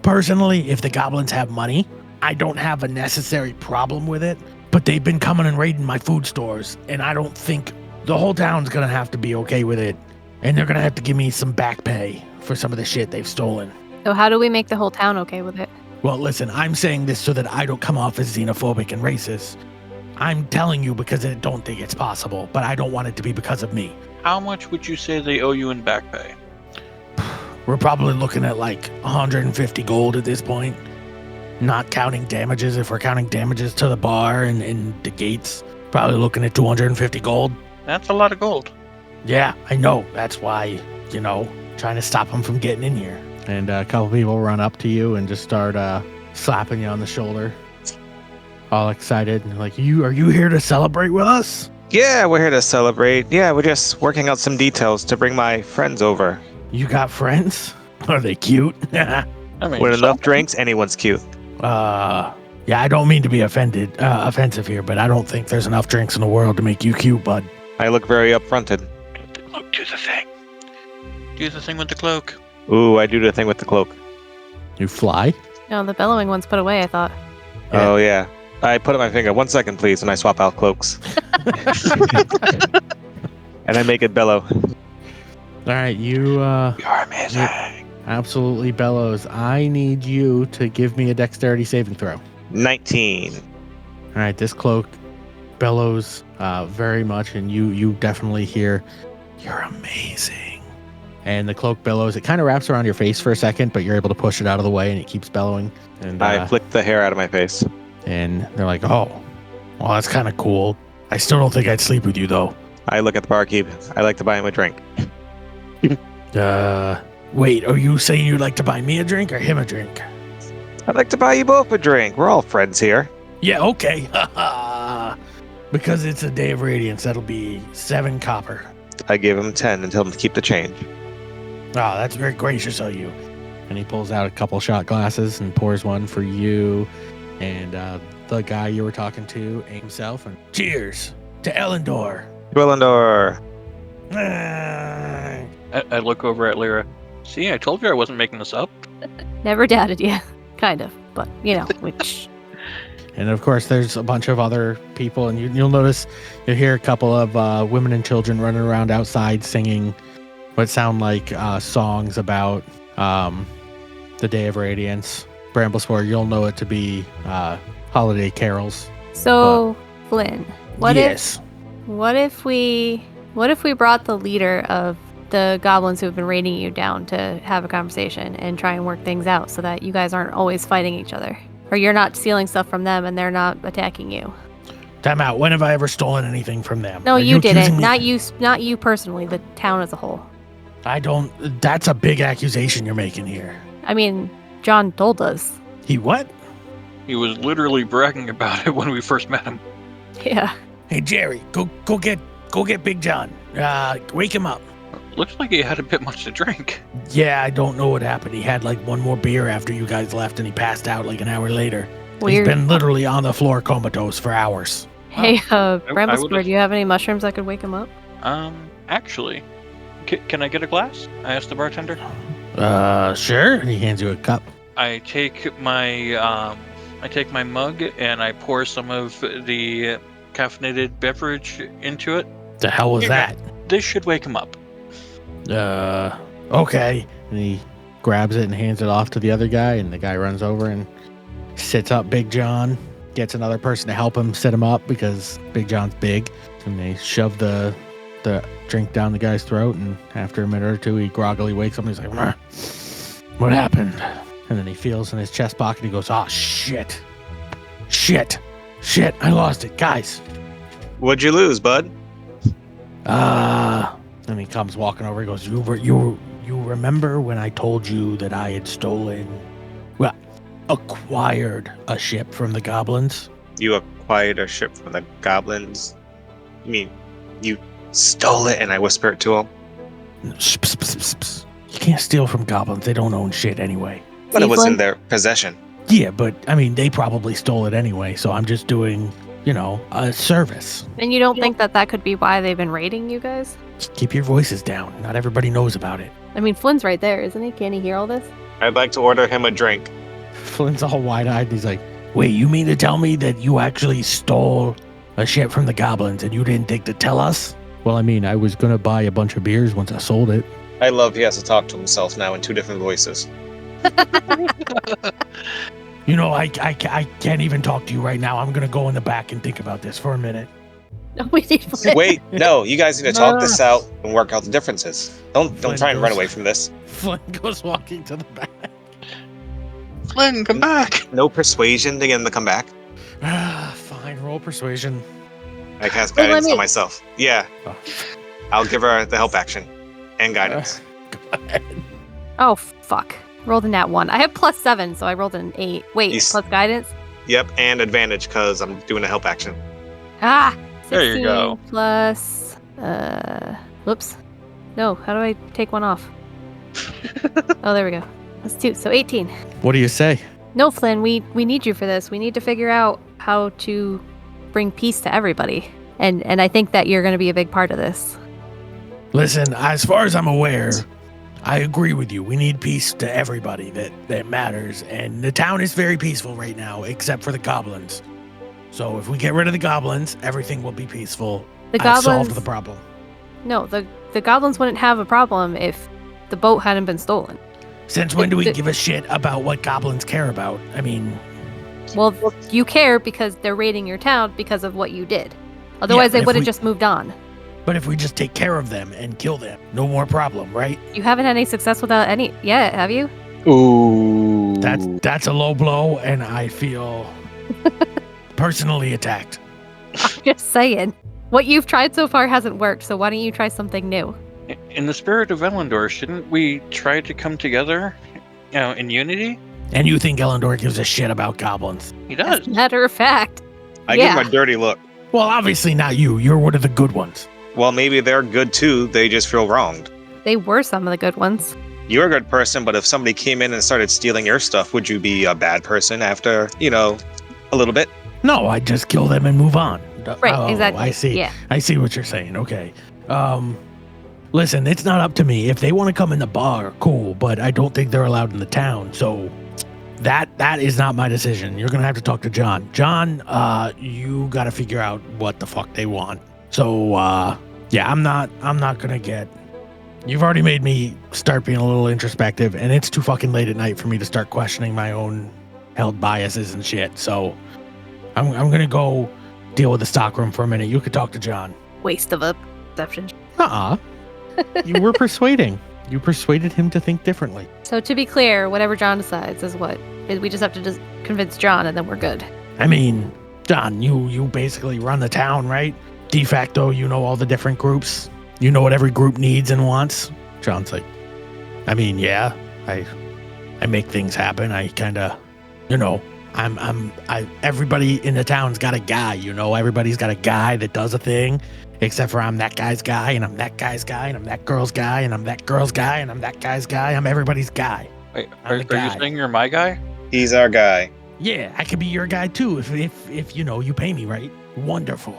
personally, if the goblins have money, I don't have a necessary problem with it, but they've been coming and raiding my food stores, and I don't think the whole town's going to have to be okay with it, and they're going to have to give me some back pay for some of the shit they've stolen. So how do we make the whole town okay with it? Well, listen, I'm saying this so that I don't come off as xenophobic and racist. I'm telling you because I don't think it's possible, but I don't want it to be because of me. How much would you say they owe you in back pay? We're probably looking at like 150 gold at this point, not counting damages. If we're counting damages to the bar and the gates, probably looking at 250 gold. That's a lot of gold. Yeah, I know. That's why, trying to stop them from getting in here. and a couple people run up to you and just start slapping you on the shoulder, all excited, and like, Are you here to celebrate with us? Yeah, we're here to celebrate. Yeah, we're just working out some details to bring my friends over. You got friends? Are they cute? I mean, With so- enough drinks, anyone's cute. Yeah, I don't mean to be offensive here, but I don't think there's enough drinks in the world to make you cute, bud. I look very upfronted. Look, do the thing. Do the thing with the cloak. Ooh, I do the thing with the cloak. you fly. No, the bellowing one's put away, I thought. Yeah. Oh, yeah. I put up my finger. 1 second, please, and I swap out cloaks. And I make it bellow. All right, you You're amazing. absolutely bellows. I need you to give me a dexterity saving throw. 19. All right, this cloak bellows very much, and you definitely hear, "You're amazing." And the cloak bellows. It kind of wraps around your face for a second, but you're able to push it out of the way, and it keeps bellowing. And I flick the hair out of my face. and they're like, "Oh, Well, that's kind of cool. I still don't think I'd sleep with you, though. I look at the barkeep. I like to buy him a drink. Wait, are you saying you'd like to buy me a drink or him a drink? I'd like to buy you both a drink. We're all friends here. Yeah, okay. Because it's a day of radiance, that'll be 7 copper. I gave him 10 and tell him to keep the change. Oh, that's very gracious of you. And he pulls out a couple shot glasses and pours one for you and the guy you were talking to himself. And Cheers to Elendor. Willendor. I look over at Lyra. See, I told you I wasn't making this up. Never doubted you. Kind of. But, you know, which... And of course, there's a bunch of other people, and you'll notice, you'll hear a couple of women and children running around outside singing what sound like songs about the Day of Radiance. Bramblespore, you'll know it to be holiday carols. So, Flynn, what Yes. if we brought the leader of the goblins who have been raiding you down to have a conversation and try and work things out so that you guys aren't always fighting each other? Or you're not stealing stuff from them and they're not attacking you. Time out. When have I ever stolen anything from them? No, Are you accusing didn't. me? Not you personally, the town as a whole. I don't. That's a big accusation you're making here. I mean, John told us. He what? He was literally bragging about it when we first met him. Yeah. Hey, Jerry, go get Big John. Wake him up. Looks like he had a bit much to drink. Yeah, I don't know what happened. He had like one more beer after you guys left and he passed out like an hour later. Weird. He's been literally on the floor comatose for hours. Hey, I Bramblespore, would've- do you have any mushrooms that could wake him up? Actually, can I get a glass? I asked the bartender. Sure. And he hands you a cup. I take my mug and I pour some of the caffeinated beverage into it. The hell was Here, that? This should wake him up. Okay. And he grabs it and hands it off to the other guy, and the guy runs over and sits up Big John, gets another person to help him sit him up because Big John's big, and they shove the drink down the guy's throat, and after a minute or two he groggily wakes up and he's like, "Meh, what happened?" And then he feels in his chest pocket, he goes, "Oh shit, I lost it, guys." What'd you lose, bud? And he comes walking over, he goes, you remember when I told you that I had acquired a ship from the goblins? You acquired a ship from the goblins? You mean you stole it and I whisper it to him? You can't steal from goblins. They don't own shit anyway. But it was in Tiefling? their possession. Yeah, but I mean, they probably stole it anyway, so I'm just doing, a service. And you don't think that could be why they've been raiding you guys? Just keep your voices down. Not everybody knows about it. I mean, Flynn's right there, isn't he? Can't he hear all this? I'd like to order him a drink. Flynn's all wide-eyed, and he's like, Wait, you mean to tell me that you actually stole a ship from the goblins and you didn't think to tell us? well, I mean, I was going to buy a bunch of beers once I sold it. I love he has to talk to himself now in 2 different voices. I can't even talk to you right now. I'm going to go in the back and think about this for a minute. No, we need Flynn. Wait, no, you guys need to talk this out and work out the differences. Don't try and run away from this. Flynn goes walking to the back. Flynn, come back! No persuasion to get him to come back. Fine, roll persuasion. I cast Well, let guidance me- on myself. Yeah, Oh. I'll give her the help action and guidance. Oh, fuck. Rolled a nat 1. I have +7, so I rolled an 8. Wait, Yes. plus guidance? Yep, and advantage because I'm doing a help action. Ah! 16 There you go. Plus... Whoops. No, how do I take one off? Oh, there we go. That's 2, so 18. What do you say? No, Flynn, we need you for this. We need to figure out how to bring peace to everybody. And I think that you're going to be a big part of this. Listen, as far as I'm aware, I agree with you. We need peace to everybody that matters. And the town is very peaceful right now, except for the goblins. So if we get rid of the goblins, everything will be peaceful. The I've solved goblins... the problem. No, the goblins wouldn't have a problem if the boat hadn't been stolen. Since when do we The- give a shit about what goblins care about? I mean, Well, you care because they're raiding your town because of what you did. Otherwise, but they if would have we- just moved on. but if we just take care of them and kill them, no more problem, right? You haven't had any success without any yet, have you? Ooh. That's a low blow, and I feel personally attacked. I'm just saying. What you've tried so far hasn't worked, so why don't you try something new? In the spirit of Elendor, shouldn't we try to come together, in unity? And you think Elendor gives a shit about goblins? He As does. a matter of fact. I give yeah. him a dirty look. Well, obviously not you. You're one of the good ones. Well, maybe they're good too. They just feel wronged. They were some of the good ones. You're a good person, but if somebody came in and started stealing your stuff, would you be a bad person after, a little bit? No, I just kill them and move on. Right, exactly. I see. Yeah. I see what you're saying. Okay. Listen, it's not up to me. If they want to come in the bar, cool, but I don't think they're allowed in the town. So that is not my decision. You're gonna have to talk to John. John, you got to figure out what the fuck they want. So yeah, I'm not gonna get. You've already made me start being a little introspective, and it's too fucking late at night for me to start questioning my own held biases and shit. So I'm gonna go deal with the stockroom for a minute. You could talk to John. Waste of a perception. You were persuading. You persuaded him to think differently. So to be clear, whatever John decides is what. We just have to just convince John, and then we're good. I mean, John, you basically run the town, right? De facto, you know all the different groups. You know what every group needs and wants. John's like, I mean, yeah, I make things happen. I kind of, everybody in the town's got a guy, everybody's got a guy that does a thing, except for I'm that guy's guy, and I'm that guy's guy, and I'm that girl's guy, and I'm that girl's guy, and I'm that guy's guy. I'm everybody's guy. Wait, are you saying you're my guy? He's our guy. Yeah, I could be your guy too if you pay me right. Wonderful.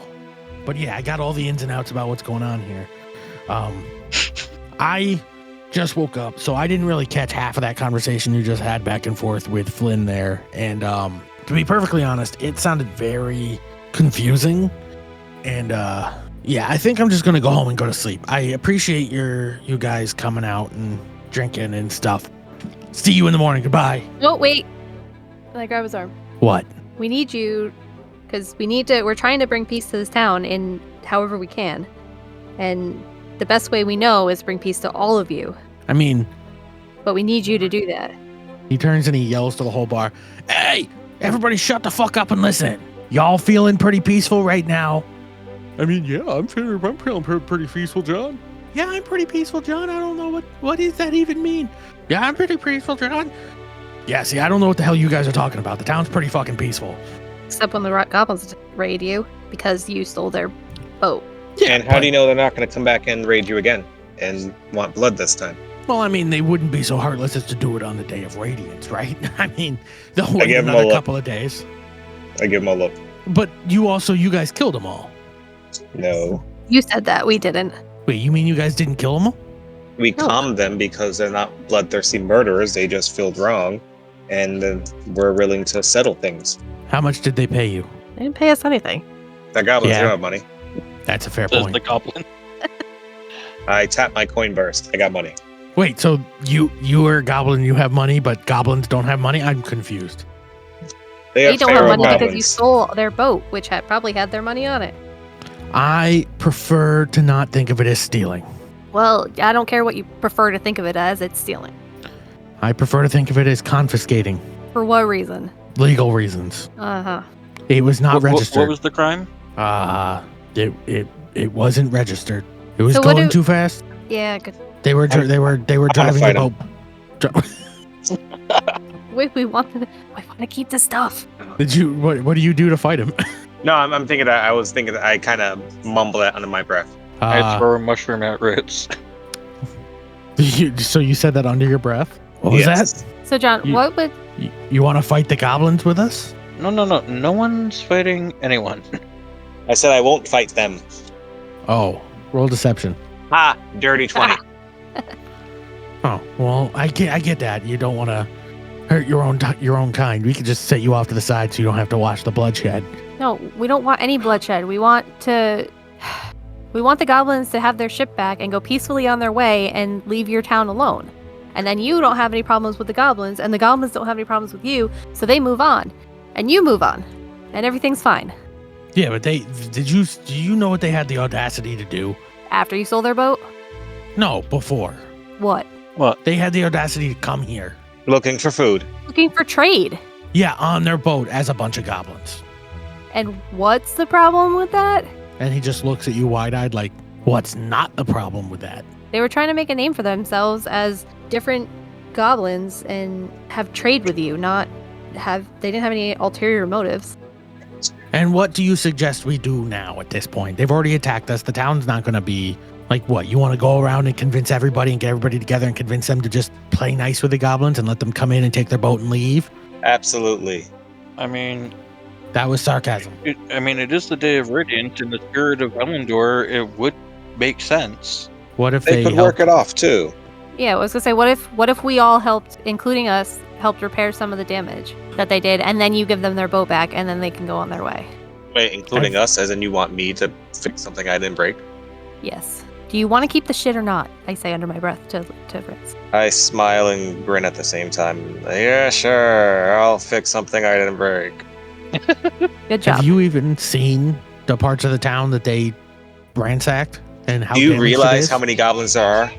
But yeah, I got all the ins and outs about what's going on here. I just woke up, so I didn't really catch half of that conversation you just had back and forth with Flynn there. And to be perfectly honest, it sounded very confusing. And yeah, I think I'm just gonna go home and go to sleep. I appreciate you guys coming out and drinking and stuff. See you in the morning. Goodbye. Oh, wait. And I grab his arm. What? We need you, because we're trying to bring peace to this town in however we can. And the best way we know is bring peace to all of you. I mean... But we need you to do that. He turns and he yells to the whole bar, "Hey, everybody shut the fuck up and listen. Y'all feeling pretty peaceful right now?" I mean, yeah, I'm feeling pretty peaceful, John. Yeah, I'm pretty peaceful, John. I don't know what does that even mean? Yeah, I'm pretty peaceful, John. Yeah, see, I don't know what the hell you guys are talking about. The town's pretty fucking peaceful. Except when the goblins raid you because you stole their boat. Yeah, And how do you know they're not going to come back and raid you again and want blood this time? Well, I mean, they wouldn't be so heartless as to do it on the day of Radiance, right? I mean, they'll wait give 'em another a look. couple of days. I give him a look. But you guys killed them all. No. You said that. We didn't. Wait, you mean you guys didn't kill them all? We No. calmed them because they're not bloodthirsty murderers. They just feel wrong. And we're willing to settle things. How much did they pay you? They didn't pay us anything. That goblin's Yeah. gonna have money. That's a fair Says point. the goblin. I tapped my coin burst. I got money. Wait, so you are a goblin, you have money, but goblins don't have money? I'm confused. They don't have feral money because you goblins. stole their boat, which probably had their money on it. I prefer to not think of it as stealing. Well, I don't care what you prefer to think of it as. It's stealing. I prefer to think of it as confiscating. For what reason? Legal reasons. Uh-huh. It was not What registered. was the crime? It wasn't registered. It was So what going do- too fast. Yeah, good. They were driving fight the boat. We want to keep the stuff. Did you? What do you do to fight him? No, I'm thinking that I kind of mumble that under my breath. I throw a mushroom at Ritz. So you said that under your breath? What was Yes. So, John, You- what would... that? You want to fight the goblins with us? No. No one's fighting anyone. I said I won't fight them. Oh, roll deception. Ha! Dirty 20. Oh, well, I get that. You don't want to hurt your own kind. We could just set you off to the side so you don't have to watch the bloodshed. No, we don't want any bloodshed. We want the goblins to have their ship back and go peacefully on their way and leave your town alone. And then you don't have any problems with the goblins, and the goblins don't have any problems with you, so they move on. And you move on. And everything's fine. Yeah, but do you know what they had the audacity to do? After you sold their boat? No, before. What? They had the audacity to come here. Looking for food. Looking for trade. Yeah, on their boat as a bunch of goblins. And what's the problem with that? And he just looks at you wide-eyed like, what's not the problem with that? They were trying to make a name for themselves as different goblins and have trade with you, they didn't have any ulterior motives. And what do you suggest we do now at this point? They've already attacked us. The town's not going to be like what? You want to go around and convince everybody and get everybody together and convince them to just play nice with the goblins and let them come in and take their boat and leave? Absolutely. I mean, That was sarcasm. it is the day of Radiance in the spirit of Elendor. It would make sense. What if They could work it off too. Yeah, I was gonna say, what if we all helped, including us, helped repair some of the damage that they did, and then you give them their boat back, and then they can go on their way. Wait, including us, as in you want me to fix something I didn't break? Yes. Do you want to keep the shit or not? I say under my breath to Ritz. I smile and grin at the same time. Yeah, sure. I'll fix something I didn't break. Good job. Have you even seen the parts of the town that they ransacked and how Do you damaged it realize is? how many goblins there are?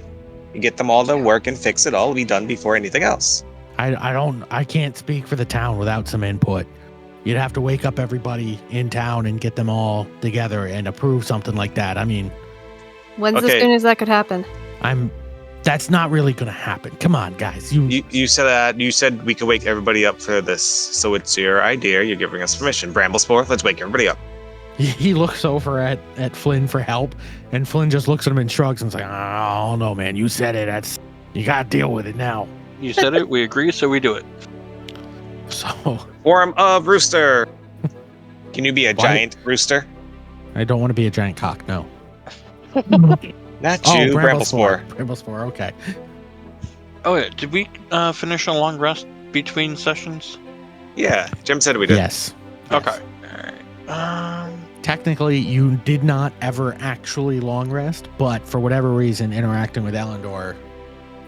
You get them all to work and fix it all. It'll be done before anything else. I can't speak for the town without some input. You'd have to wake up everybody in town and get them all together and approve something like that. I mean, When's the Okay. soonest that could happen? that's not really going to happen. Come on, guys. You said that. You said we could wake everybody up for this. So it's your idea. You're giving us permission. Bramblespore, let's wake everybody up. He looks over at Flynn for help, and Flynn just looks at him and shrugs and is like, "Oh no, man, you said it. You got to deal with it now." You said it, we agree, so we do it. So Form of rooster. Can you be a Why- giant rooster? I don't want to be a giant cock. No. Not you, Bramblespore. Bramblespore. Okay. Oh yeah, did we finish a long rest between sessions? Yeah, Jim said we did. Yes. Okay. Alright. Technically, you did not ever actually long rest, but for whatever reason, interacting with Elendor,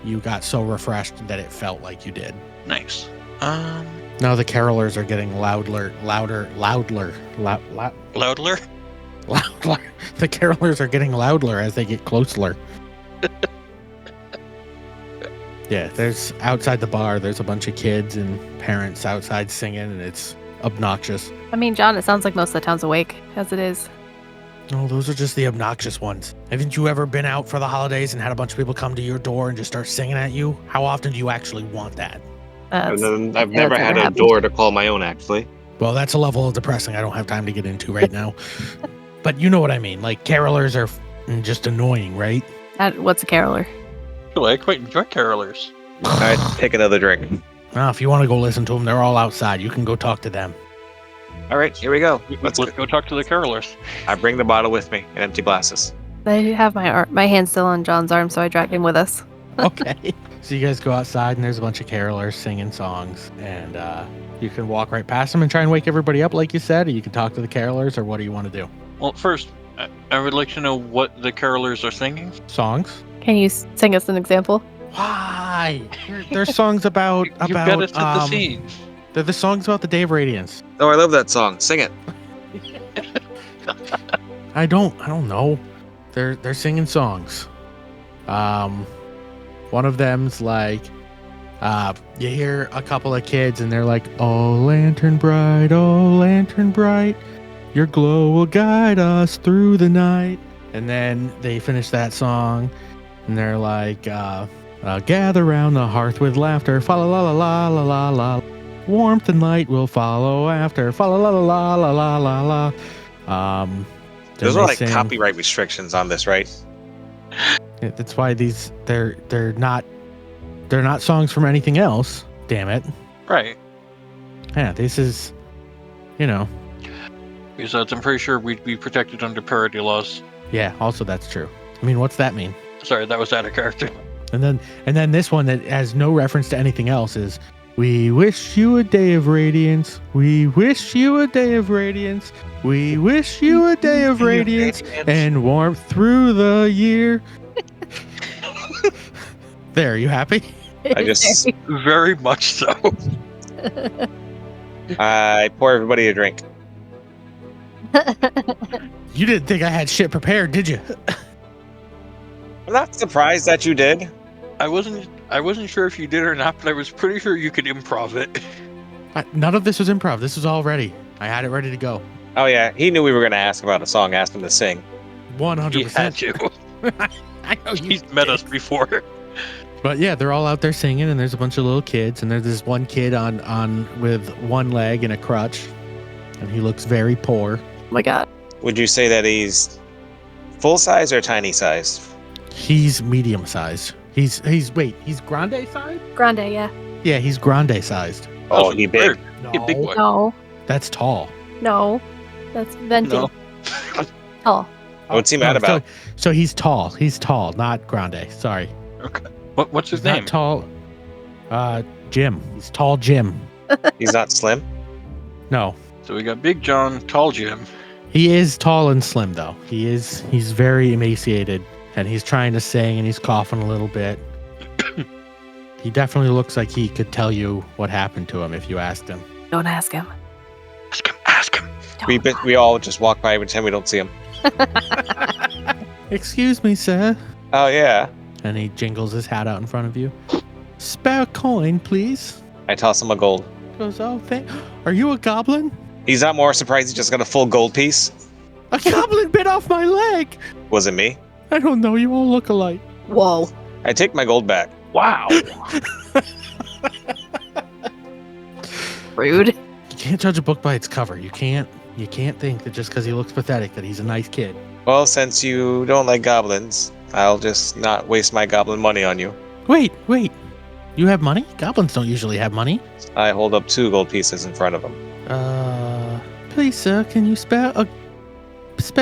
you got so refreshed that it felt like you did. Nice. Now the carolers are getting louder. Loudler? The carolers are getting louder as they get closer. Yeah, there's outside the bar, there's a bunch of kids and parents outside singing, and it's obnoxious. I mean, John, it sounds like most of the town's awake, as it is. No, those are just the obnoxious ones. Haven't you ever been out for the holidays and had a bunch of people come to your door and just start singing at you? How often do you actually want that? And then I've Yeah, never that's had never a happened. door to call my own, actually. Well, that's a level of depressing I don't have time to get into right now. But you know what I mean. Like, carolers are just annoying, right? What's a caroler? Actually, I quite enjoy carolers. All right, take another drink. Well, if you want to go listen to them, they're all outside. You can go talk to them. All right, here we go. Let's go talk to the carolers. I bring the bottle with me and empty glasses. I have my hand still on John's arm, so I drag him with us. Okay. So you guys go outside, and there's a bunch of carolers singing songs, and you can walk right past them and try and wake everybody up, like you said, or you can talk to the carolers, or what do you want to do? Well, first, I would like to know what the carolers are singing. Songs? Can you sing us an example? Why? There's songs about You've got to set the scene. They're the songs about the Day of Radiance. Oh, I love that song. Sing it. I don't know. They're singing songs. One of them's like, you hear a couple of kids and they're like, "Oh lantern bright, your glow will guide us through the night." And then they finish that song and they're like, "Gather round the hearth with laughter, fa la la la la la la. Warmth and light will follow after, fa la la la la la la la." Then Those they are like sing- copyright restrictions on this, right? Yeah, that's why they're not songs from anything else. Damn it. Right. Yeah, this is, Because I'm pretty sure we'd be protected under parody laws. yeah. Also, that's true. I mean, what's that mean? Sorry, that was out of character. And then this one that has no reference to anything else is, "We wish you a day of radiance. We wish you a day of radiance. We wish you a day of radiance and warmth through the year." There, you happy? I just Very much so. I pour everybody a drink. You didn't think I had shit prepared, did you? I'm not surprised that you did. I wasn't sure if you did or not, but I was pretty sure you could improv it. None of this was improv. This was all ready. I had it ready to go. Oh yeah, he knew we were going to ask about a song, asked him to sing. 100%. He had to. I know you He's met did. us before. But yeah, they're all out there singing, and there's a bunch of little kids, and there's this one kid on with one leg and a crutch, and he looks very poor. Oh my god. Would you say that he's full size or tiny size? He's medium sized. He's grande sized? Grande, yeah. Yeah, he's grande sized. Oh, he big. Weird. No, He big boy. No. that's tall. No. That's venti. No. Tall. What's he mad no, about? So he's tall. He's tall, not grande. Sorry. Okay. What's his He's name? not tall. Jim. He's tall Jim. He's not slim? No. So we got Big John, Tall Jim. He is tall and slim though. He's very emaciated and he's trying to sing and he's coughing a little bit. He definitely looks like he could tell you what happened to him if you asked him. Don't ask him. Ask him. We all just walk by every time we don't see him. Excuse me, sir. Oh, yeah. And he jingles his hat out in front of you. Spare coin, please. I toss him a gold. Goes, oh, are you a goblin? He's not more surprised he just got a full gold piece. A goblin bit off my leg. Was it me? I don't know. You all look alike. Whoa. I take my gold back. Wow. Rude. You can't judge a book by its cover. You can't think that just because he looks pathetic that he's a nice kid. Well, since you don't like goblins, I'll just not waste my goblin money on you. Wait. You have money? Goblins don't usually have money. I hold up 2 gold pieces in front of him. Please, sir, can you spare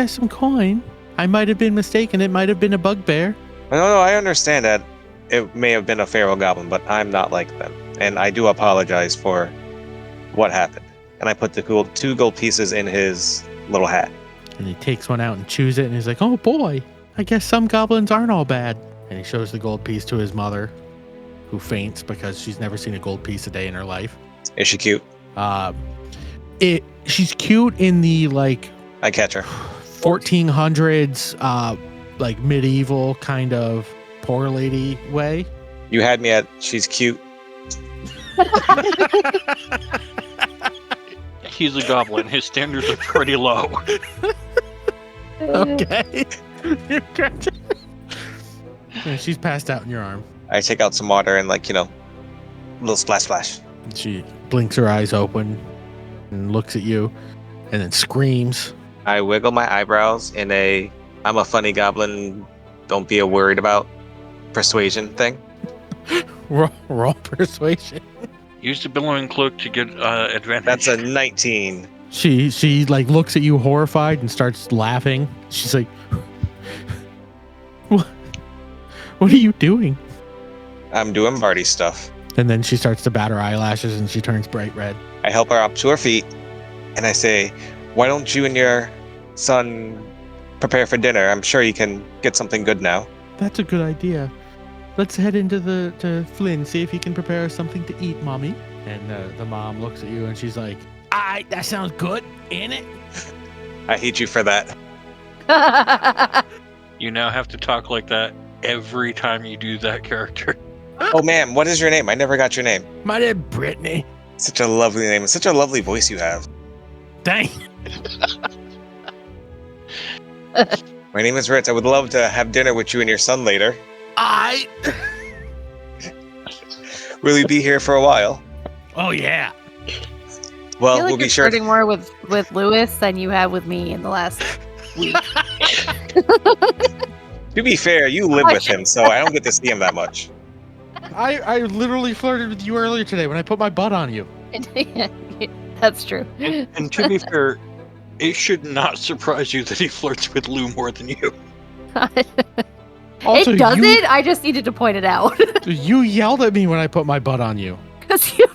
some coin? I might have been mistaken. It might have been a bugbear. No, I understand that it may have been a feral goblin, but I'm not like them. And I do apologize for what happened. And I put the 2 gold pieces in his little hat. And he takes one out and chews it, and he's like, oh boy, I guess some goblins aren't all bad. And he shows the gold piece to his mother, who faints because she's never seen a gold piece a day in her life. Is she cute? She's cute in the like I catch her. 1400s, like medieval kind of poor lady way. You had me at she's cute. He's a goblin. His standards are pretty low. Okay. And she's passed out in your arm. I take out some water and a little splash. And she blinks her eyes open and looks at you and then screams. I wiggle my eyebrows in I'm a funny goblin, don't be worried about persuasion thing. Roll persuasion. Use the billowing cloak to get advantage. That's a 19. She like looks at you horrified and starts laughing. She's like, what are you doing? I'm doing Barty stuff. And then she starts to bat her eyelashes and she turns bright red. I help her up to her feet and I say, why don't you and your son prepare for dinner? I'm sure you can get something good now. That's a good idea. Let's head into to Flynn, see if he can prepare us something to eat, Mommy. And the mom looks at you and she's like, "Aye, that sounds good, ain't it?" I hate you for that. You now have to talk like that every time you do that character. Oh, ma'am, what is your name? I never got your name. My name Brittany. Such a lovely name and such a lovely voice you have. Dang. My name is Ritz. I would love to have dinner with you and your son later. Aye. Will you be here for a while? Oh yeah. Well, I feel like we'll be you're sure. flirting more with Lewis than you have with me in the last week. To be fair, you live with him, so I don't get to see him that much. I literally flirted with you earlier today when I put my butt on you. That's true. And to be fair, it should not surprise you that he flirts with Lou more than you. Also, it doesn't. I just needed to point it out. You yelled at me when I put my butt on you. Because you.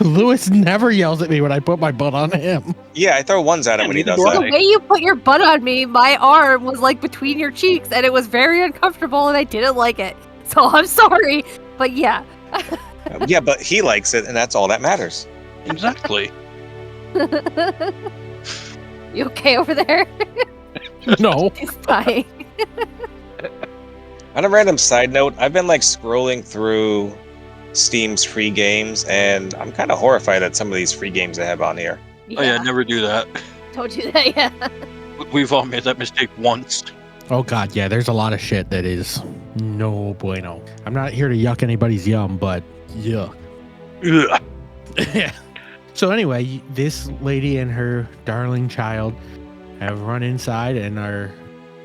Lewis never yells at me when I put my butt on him. Yeah, I throw ones at him when he does The that. way you put your butt on me, my arm was like between your cheeks, and it was very uncomfortable, and I didn't like it. So I'm sorry, but yeah. Yeah, but he likes it, and that's all that matters. Exactly. You okay over there? No. He's dying. On a random side note, I've been scrolling through Steam's free games, and I'm kind of horrified at some of these free games they have on here. Yeah. Oh yeah, never do that. Don't do that, yeah. We've all made that mistake once. Oh god, yeah, there's a lot of shit that is no bueno. I'm not here to yuck anybody's yum, but yuck. Ugh. Yeah. So anyway, this lady and her darling child have run inside and are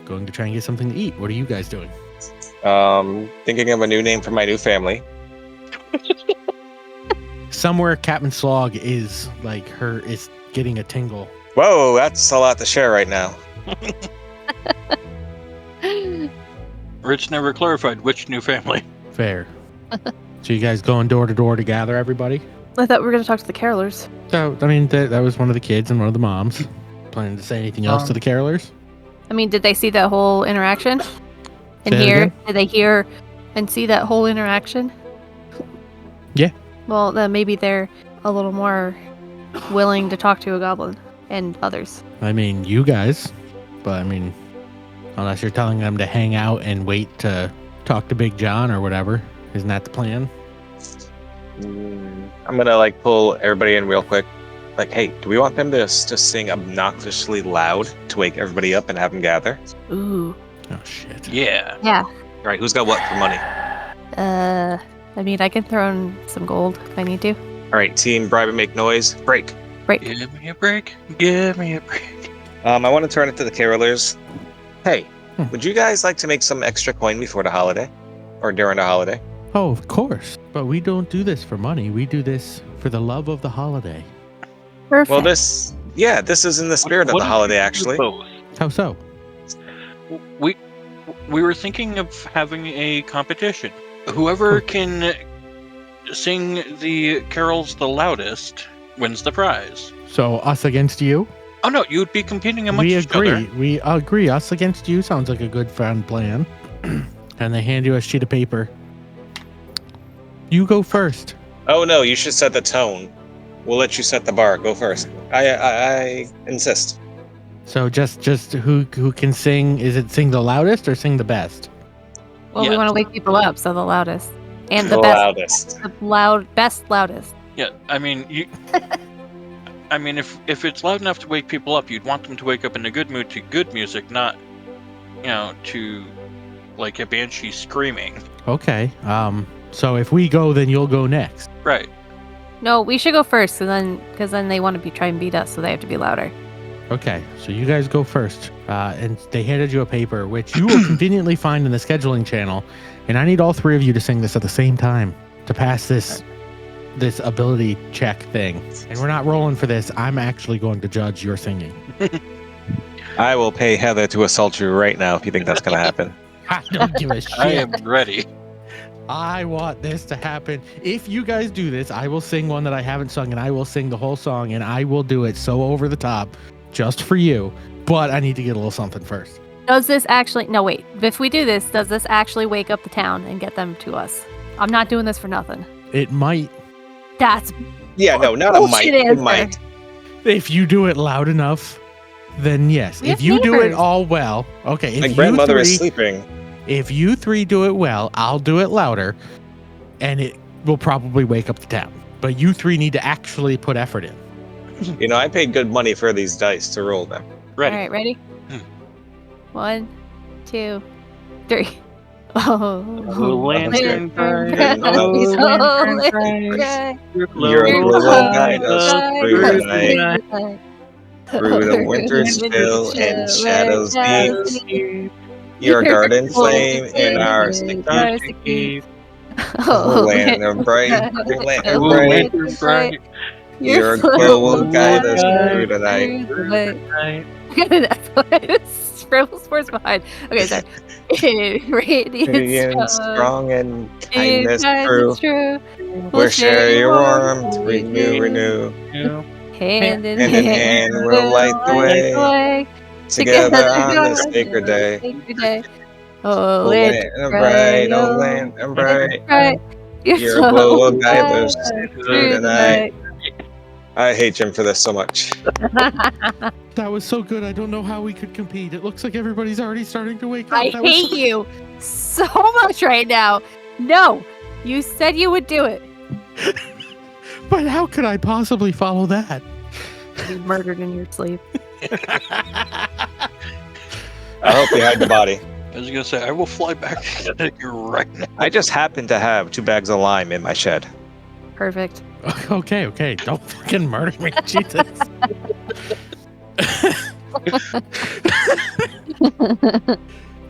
going to try and get something to eat. What are you guys doing? Thinking of a new name for my new family. Somewhere Captain Slog is getting a tingle. Whoa, that's a lot to share right now. Ritz never clarified which new family. Fair. So you guys going door to door to gather everybody? I thought we were going to talk to the carolers. So, I mean, that was one of the kids and one of the moms. Planning to say anything else to the carolers? I mean, did they see that whole interaction? And Say that hear? again? Did they hear and see that whole interaction? Yeah. Well, then maybe they're a little more willing to talk to a goblin and others. I mean, you guys. But, I mean, unless you're telling them to hang out and wait to talk to Big John or whatever. Isn't that the plan? I'm gonna pull everybody in real quick. Hey, do we want them to just sing obnoxiously loud to wake everybody up and have them gather? Ooh. Oh, shit. Yeah. Yeah. All right, who's got what for money? I mean, I can throw in some gold if I need to. All right, team, bribe and make noise. Break. Break. Give me a break. Give me a break. I want to turn it to the carolers. Hey, would you guys like to make some extra coin before the holiday? Or during the holiday? Oh, of course. But we don't do this for money. We do this for the love of the holiday. Perfect. Well, this is in the spirit of What the if holiday, we do actually. both? How so? We were thinking of having a competition. Whoever can sing the carols the loudest wins the prize. So, us against you? Oh no, you'd be competing amongst We each other. agree. We agree. Us against you sounds like a good fun plan. And they hand you a sheet of paper. You go first. Oh no, you should set the tone. We'll let you set the bar. Go first. I insist. So just who can sing? Is it sing the loudest or sing the best? Well, we Yeah. want to wake people up, so the loudest. And the The best. loudest. The best loudest. Yeah, I mean, if it's loud enough to wake people up, you'd want them to wake up in a good mood to good music, not, to like a banshee screaming. Okay. So if we go, then you'll go next. Right. No, we should go first, because then they want to try and beat us, so they have to be louder. Okay. So you guys go first. And they handed you a paper, which you will conveniently find in the scheduling channel. And I need all three of you to sing this at the same time to pass this ability check thing. And we're not rolling for this. I'm actually going to judge your singing. I will pay Heather to assault you right now if you think that's going to happen. I don't give a shit. I am ready. I want this to happen. If you guys do this, I will sing one that I haven't sung, and I will sing the whole song, and I will do it so over the top just for you. But I need to get a little something first. Does this actually... No, wait. If we do this, does this actually wake up the town and get them to us? I'm not doing this for nothing. It might. That's... Yeah, no, not a might. Bullshit It answer. might. If you do it loud enough, then yes. We If have you do it neighbors. all well, okay. If My you grandmother is three, sleeping. if you three do it well, I'll do it louder, and it will probably wake up the town. But you three need to actually put effort in. I paid good money for these dice to roll them. Ready. All right, ready? Hmm. 1, 2, 3. Oh, lantern bright, bright, oh, oh, lantern bright. Your Your glow will glow guide us guide through us the night, through the winter's chill and shadows deep. Your garden flame in our sticky. Oh, lantern bright, lantern Oh, bright. lantern bright. Your glow will guide us through the night. Bramblespore's behind. Okay, sorry. Radiance Radiant, strong, and kindness true. true. We'll share your warmth, renew. Hand in Hand in hand, we'll light the way. Together on this sacred day. Oh, Oh, lantern bright, oh, lantern bright. Your glow will guide us through the night. I hate Jim for this so much. That was so good. I don't know how we could compete. It looks like everybody's already starting to wake up. I That was hate so- you so much right now. No, you said you would do it. But how could I possibly follow that? Be murdered in your sleep. I hope they hide the body. I was gonna say, I will fly back to you right now. I just happen to have 2 bags of lime in my shed. Perfect. Okay. Don't fucking murder me, Jesus.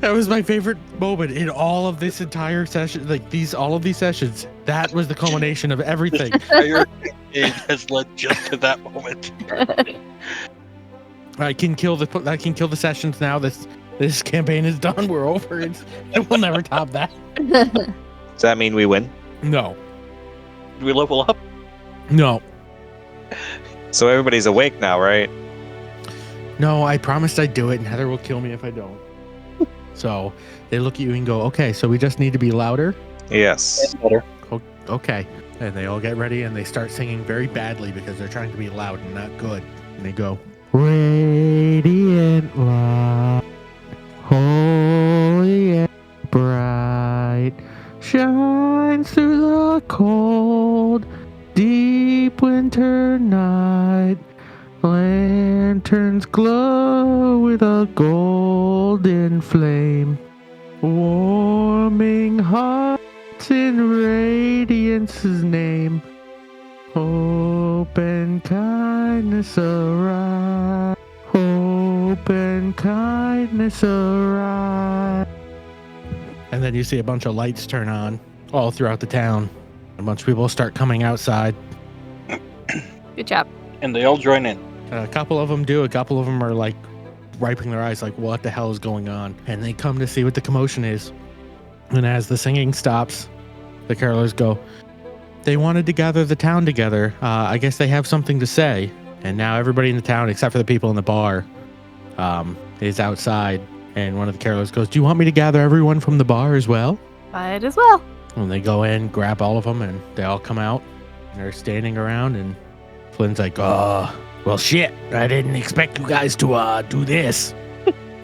That was my favorite moment in all of this entire session. All of these sessions. That was the culmination of everything. This entire campaign has led just to that moment. I can kill the sessions now. This campaign is done. We're over. We'll never top that. Does that mean we win? No. Do we level up? No. So everybody's awake now, right? No, I promised I'd do it, and Heather will kill me if I don't. So they look at you and go, okay, so we just need to be louder? Yes. Better. Okay. And they all get ready, and they start singing very badly because they're trying to be loud and not good. And they go, radiant light, holy and bright, shines through the cold, deep winter night. Lanterns glow with a golden flame, warming hearts in Radiance's name. Hope and kindness arise. Hope and kindness arise. And then you see a bunch of lights turn on all throughout the town. A bunch of people start coming outside. Good job. And they all join in. A couple of them do. A couple of them are like wiping their eyes like, what the hell is going on? And they come to see what the commotion is. And as the singing stops, the carolers go, they wanted to gather the town together. I guess they have something to say. And now everybody in the town, except for the people in the bar, is outside. And one of the carolers goes, do you want me to gather everyone from the bar as well? Might as well. And they go in, grab all of them, and they all come out. And they're standing around, and Flynn's like, well, shit, I didn't expect you guys to do this.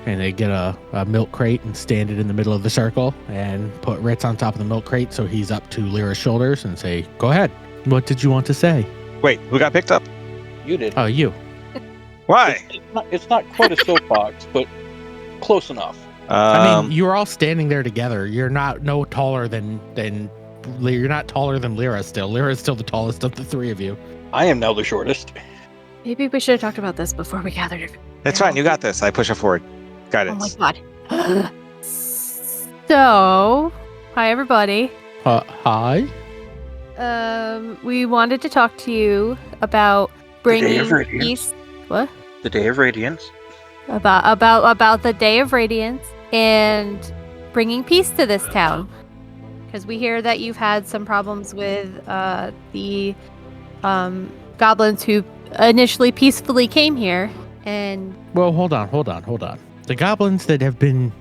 And they get a milk crate and stand it in the middle of the circle and put Ritz on top of the milk crate so he's up to Lyra's shoulders and say, go ahead. What did you want to say? Wait, who got picked up? You did. Oh, you. Why? It's not quite a soapbox, but close enough. I mean, you're all standing there together. You're not taller than you're not taller than Lyra still. Lyra's still the tallest of the three of you. I am now the shortest. Maybe we should have talked about this before we gathered it. It's fine. You got this. I push it forward. Oh Guidance. my god. So, hi everybody. Hi. We wanted to talk to you about bringing peace. What? The Day of Radiance. About the Day of Radiance and bringing peace to this town. Because we hear that you've had some problems with the goblins who initially peacefully came here, and... Well, hold on. The goblins that have been...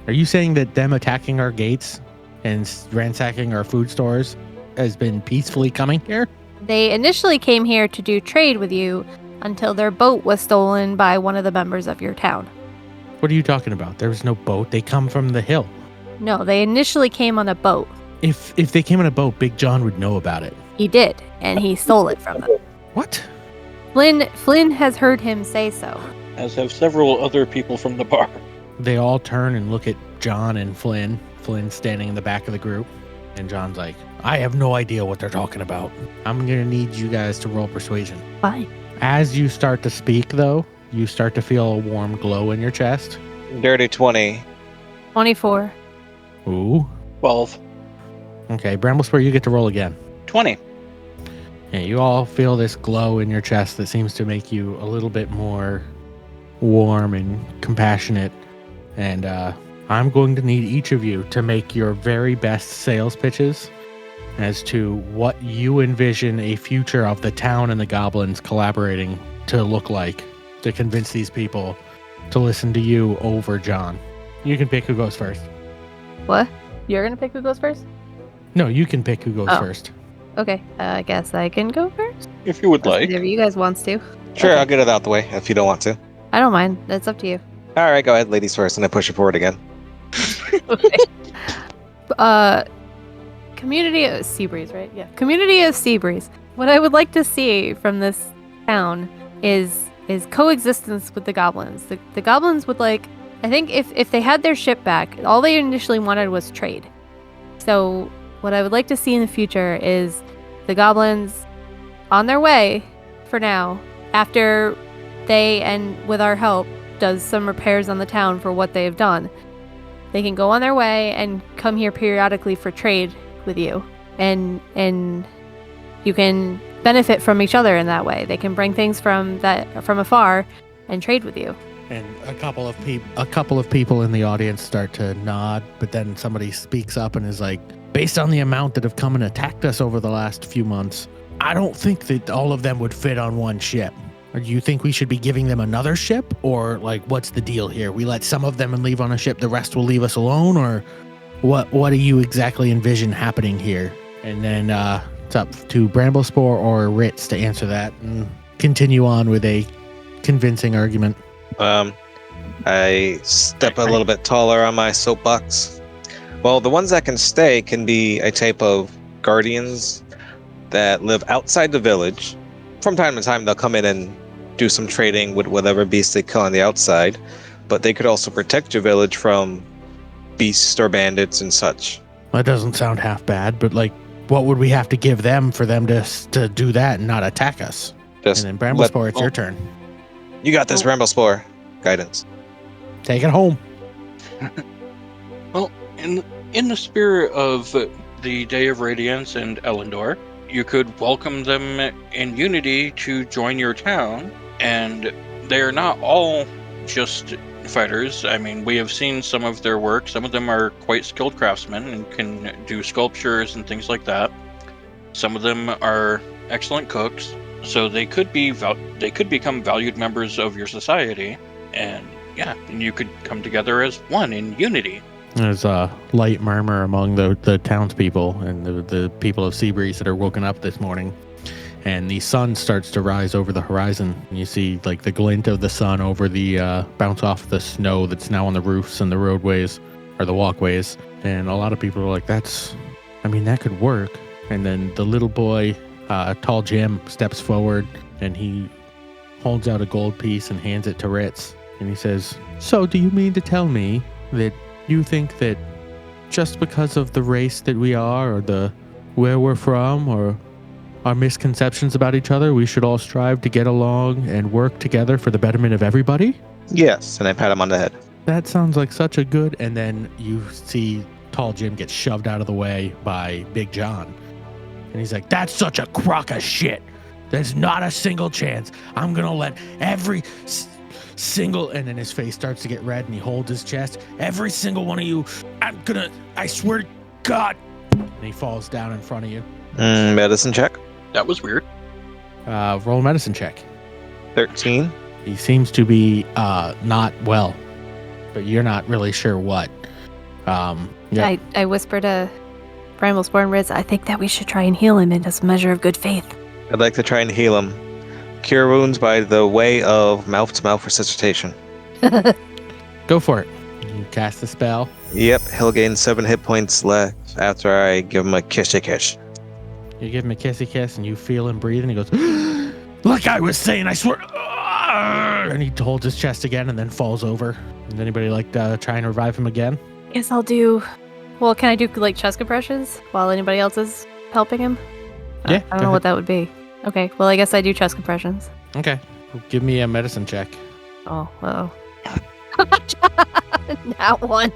Are you saying that them attacking our gates and ransacking our food stores has been peacefully coming here? They initially came here to do trade with you until their boat was stolen by one of the members of your town. What are you talking about? There was no boat. They come from the hill. No, they initially came on a boat. If they came on a boat, Big John would know about it. He did, and he stole it from them. What? Flynn has heard him say so. As have several other people from the bar. They all turn and look at John and Flynn. Flynn's standing in the back of the group. And John's like, I have no idea what they're talking about. I'm going to need you guys to roll persuasion. Fine. As you start to speak, though, you start to feel a warm glow in your chest. Dirty 20. 24. Ooh. 12. Okay, Bramblespore, you get to roll again. 20. Yeah, you all feel this glow in your chest that seems to make you a little bit more warm and compassionate. And I'm going to need each of you to make your very best sales pitches as to what you envision a future of the town and the goblins collaborating to look like, to convince these people to listen to you over John. You can pick who goes first. What? You're going to pick who goes first? No, you can pick who goes Oh. first. Okay, I guess I can go first? If you would like. Whatever you guys wants to. Sure, Okay. I'll get it out the way if you don't want to. I don't mind. That's up to you. All right, go ahead, ladies first, and I push it forward again. Okay. Community of Seabreeze, right? Yeah. Community of Seabreeze. What I would like to see from this town is coexistence with the goblins. The goblins would like, I think if they had their ship back, all they initially wanted was trade. So what I would like to see in the future is the goblins on their way for now, after they, and with our help, does some repairs on the town for what they have done. They can go on their way and come here periodically for trade with you. And you can benefit from each other in that way. They can bring things from afar and trade with you. And a couple of people in the audience start to nod, but then somebody speaks up and is like, based on the amount that have come and attacked us over the last few months, I don't think that all of them would fit on one ship. Or do you think we should be giving them another ship? Or like, what's the deal here? We let some of them and leave on a ship, the rest will leave us alone? Or what do you exactly envision happening here? And then it's up to Bramblespore or Ritz to answer that and continue on with a convincing argument. I step a little bit taller on my soapbox. Well, the ones that can stay can be a type of guardians that live outside the village. From time to time, they'll come in and do some trading with whatever beast they kill on the outside, but they could also protect your village from beasts or bandits and such. That doesn't sound half bad, but like, what would we have to give them for them to do that and not attack us? Just and then Bramblespore, it's your turn. You got this, Bramblespore. Guidance. Take it home. Well, in the spirit of the Day of Radiance and Elendor, you could welcome them in unity to join your town, and they're not all just fighters. I mean, we have seen some of their work. Some of them are quite skilled craftsmen and can do sculptures and things like that. Some of them are excellent cooks, so they could become valued members of your society, and you could come together as one in unity. There's a light murmur among the townspeople and the people of Seabreeze that are woken up this morning. And the sun starts to rise over the horizon. And you see like the glint of the sun over the bounce off the snow that's now on the roofs and the roadways or the walkways. And a lot of people are like, that could work. And then the little boy, Tall Jim, steps forward and he holds out a gold piece and hands it to Ritz. And he says, so do you mean to tell me that you think that just because of the race that we are, or where we're from, or our misconceptions about each other, we should all strive to get along and work together for the betterment of everybody? Yes, and I pat him on the head. That sounds like such a good... And then you see Tall Jim get shoved out of the way by Big John. And he's like, that's such a crock of shit. There's not a single chance. I'm going to let every... single, and then his face starts to get red and he holds his chest. Every single one of you, I swear to God. And he falls down in front of you. Medicine check. That was weird. Roll a medicine check. 13. He seems to be not well, but you're not really sure what. Yeah. I whisper to Bramblespore and Ritz, I think that we should try and heal him as a measure of good faith. I'd like to try and heal him. Cure wounds by the way of mouth-to-mouth resuscitation. Go for it. You cast the spell. Yep, he'll gain 7 hit points left after I give him a kiss. You give him a kissy kiss and you feel him breathe and he goes, like I was saying, I swear. And he holds his chest again and then falls over. Does anybody like try and revive him again? Guess I'll do... Well, can I do like chest compressions while anybody else is helping him? Yeah. I don't know what that would be. Okay, well, I guess I do chest compressions. Okay. Give me a medicine check. Oh, uh-oh. That one.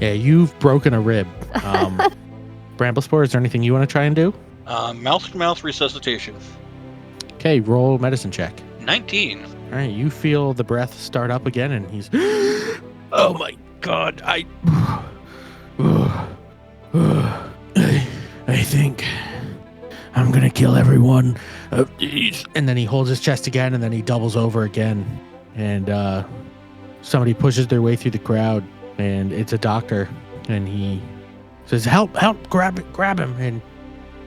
Yeah, you've broken a rib. Bramblespore, is there anything you want to try and do? Mouth-to-mouth resuscitation. Okay, roll medicine check. 19. All right, you feel the breath start up again, and he's... Oh my God, I think I'm gonna kill everyone. And then he holds his chest again, and then he doubles over again. And somebody pushes their way through the crowd, and it's a doctor. And he says, help, grab him. And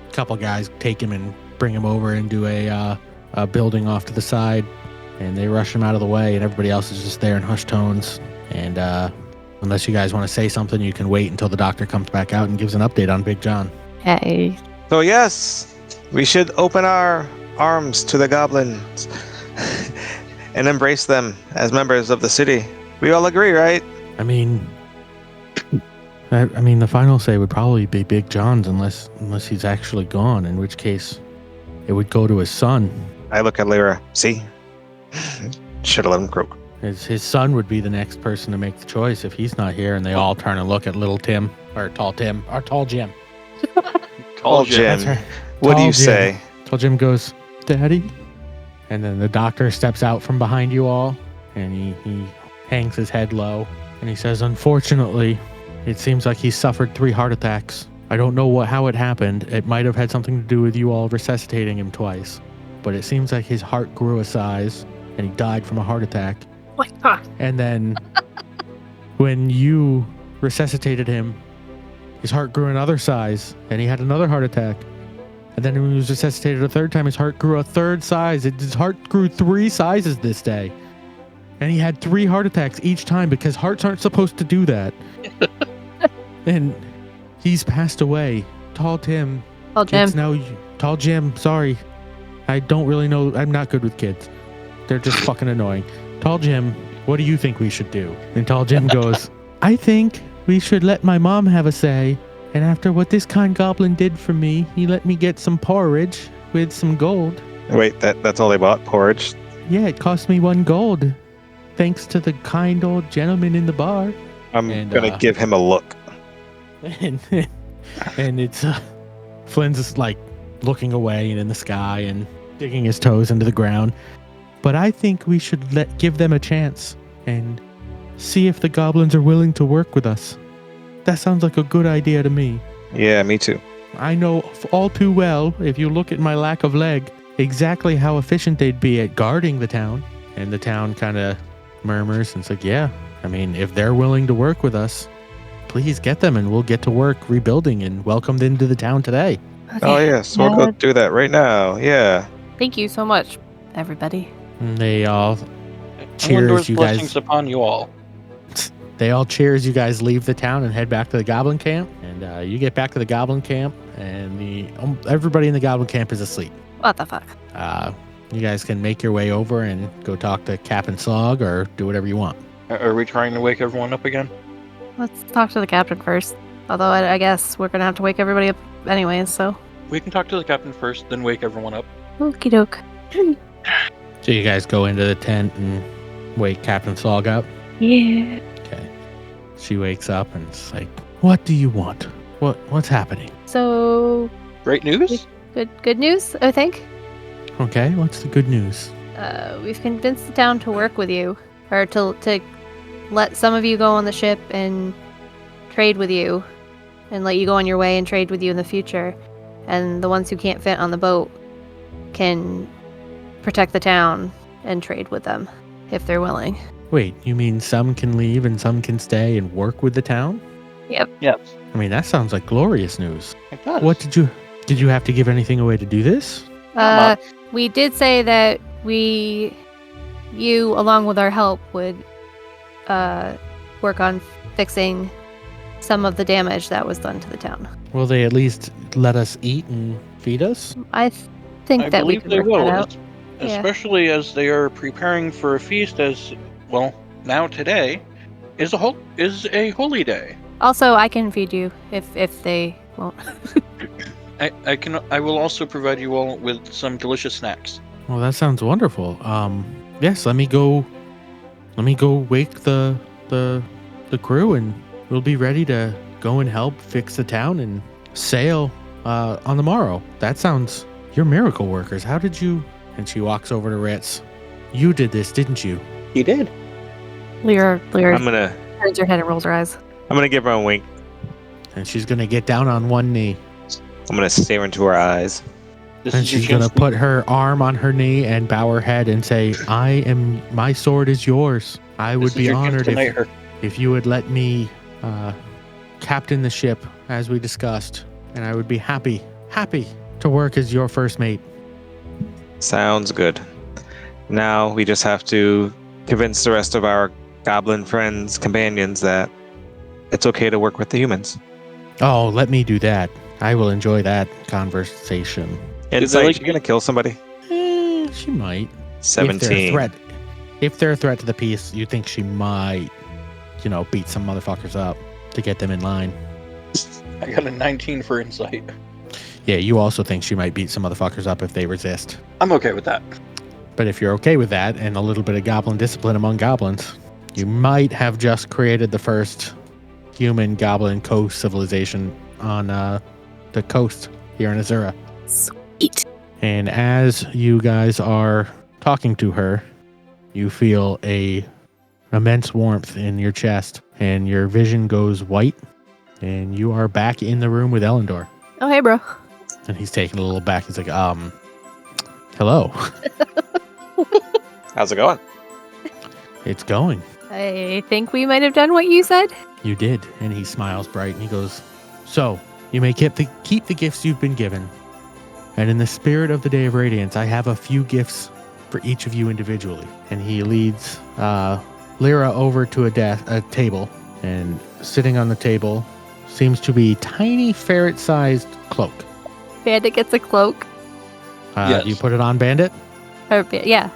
a couple guys take him and bring him over into a building off to the side. And they rush him out of the way, and everybody else is just there in hushed tones. And unless you guys want to say something, you can wait until the doctor comes back out and gives an update on Big John. Hey. So yes, we should open our arms to the goblins and embrace them as members of the city. We all agree, right? I mean, I mean, the final say would probably be Big John's unless he's actually gone, in which case it would go to his son. I look at Lyra. See? Should have let him croak. His son would be the next person to make the choice if he's not here, and they all turn and look at little Tim, or Tall Jim. Tall Jim. That's right. What do Tall you Jim. say? Tall Jim goes, Daddy? And then the doctor steps out from behind you all, and he hangs his head low, and he says, unfortunately, it seems like he suffered 3 heart attacks. I don't know how it happened. It might have had something to do with you all resuscitating him twice. But it seems like his heart grew a size, and he died from a heart attack. Oh my God. And then when you resuscitated him, his heart grew another size, and he had another heart attack. And then when he was resuscitated a third time, his heart grew a third size. His heart grew 3 sizes this day. And he had 3 heart attacks each time because hearts aren't supposed to do that. And he's passed away. Tall Tim. Tall Jim. Tall Jim, sorry. I don't really know. I'm not good with kids. They're just fucking annoying. Tall Jim, what do you think we should do? And Tall Jim goes, I think we should let my mom have a say. And after what this kind goblin did for me, he let me get some porridge with some gold. Wait, that's all they bought? Porridge? Yeah, it cost me 1 gold. Thanks to the kind old gentleman in the bar. I'm going to give him a look. And it's Flynn's just like looking away and in the sky and digging his toes into the ground. But I think we should give them a chance and see if the goblins are willing to work with us. That sounds like a good idea to me. Yeah, me too. I know all too well, if you look at my lack of leg, exactly how efficient they'd be at guarding the town. And the town kind of murmurs and it's like, yeah, I mean, if they're willing to work with us, please get them and we'll get to work rebuilding and welcome them to the town today. Okay. Oh, yes, we'll go do that right now. Yeah. Thank you so much, everybody. And they all Elendor's cheers you blessings guys. upon you all. They all cheers you guys leave the town and head back to the goblin camp. And you get back to the goblin camp and everybody in the goblin camp is asleep. What the fuck? You guys can make your way over and go talk to Captain Slog or do whatever you want. Are we trying to wake everyone up again? Let's talk to the captain first. Although I guess we're gonna have to wake everybody up anyways, so. We can talk to the captain first, then wake everyone up. Okie doke. So you guys go into the tent and wake Captain Slog up? Yeah. Okay. She wakes up and it's like, what do you want? What's happening? So Great news? good news, I think. Okay, what's the good news? We've convinced the town to work with you. Or to let some of you go on the ship and trade with you. And let you go on your way and trade with you in the future. And the ones who can't fit on the boat can protect the town and trade with them if they're willing. Wait, you mean some can leave and some can stay and work with the town? Yep. Yes. I mean, that sounds like glorious news. It does. What did you have to give anything away to do this? We did say that you along with our help would work on fixing some of the damage that was done to the town. Will they at least let us eat and feed us? I think I that we believe can they work will, that out. Yeah. especially as they are preparing for a feast as, well, now today is a holy day. Also, I can feed you if they won't. I will also provide you all with some delicious snacks. Well, that sounds wonderful. Yes, let me go wake the crew and we'll be ready to go and help fix the town and sail on the morrow. That sounds... You're miracle workers. How did you... And she walks over to Ritz. You did this, didn't you? He did. Lyra I'm gonna turns her head and rolls her eyes. give her a wink. And she's going to get down on one knee. I'm gonna stare into her eyes. This And is your she's going chance to put her arm on her knee and bow her head and say, my sword is yours. I would be honored if you would let me captain the ship as we discussed. And I would be happy to work as your first mate. Sounds good. Now we just have to convince the rest of our goblin friends, companions, that it's okay to work with the humans. Oh, let me do that. I will enjoy that conversation. Insight, you gonna kill somebody? She might. 17. If they're a threat to the peace, you think she might, beat some motherfuckers up. to get them in line. I got a 19 for insight. Yeah, you also think she might beat some motherfuckers up if they resist. I'm okay with that. But if you're okay with that and a little bit of goblin discipline among goblins, you might have just created the first human goblin co-civilization on the coast here in Azura. Sweet. And as you guys are talking to her, you feel a immense warmth in your chest, and your vision goes white, and you are back in the room with Elendor. Oh, hey, bro. And he's taken a little back. He's like, hello. How's it going? It's going. I think we might have done what you said. You did. And he smiles bright and he goes, so you may keep the gifts you've been given. And in the spirit of the Day of Radiance, I have a few gifts for each of you individually. And he leads Lyra over to a table, and sitting on the table seems to be tiny ferret-sized cloak. Bandit gets a cloak. Yes. You put it on Bandit? Yeah.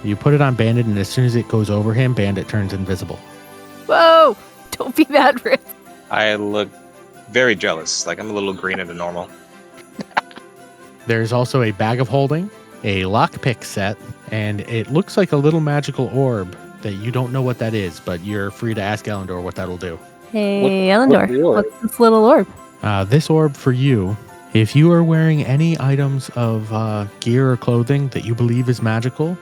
You put it on Bandit, and as soon as it goes over him, Bandit turns invisible. Whoa! Don't be mad, Ritz. I look very jealous. Like I'm a little greener than normal. There's also a bag of holding, a lockpick set, and it looks like a little magical orb that you don't know what that is, but you're free to ask Elendor what that'll do. Hey, Elendor. orb? What's this little orb? This orb for you, if you are wearing any items of gear or clothing that you believe is magical,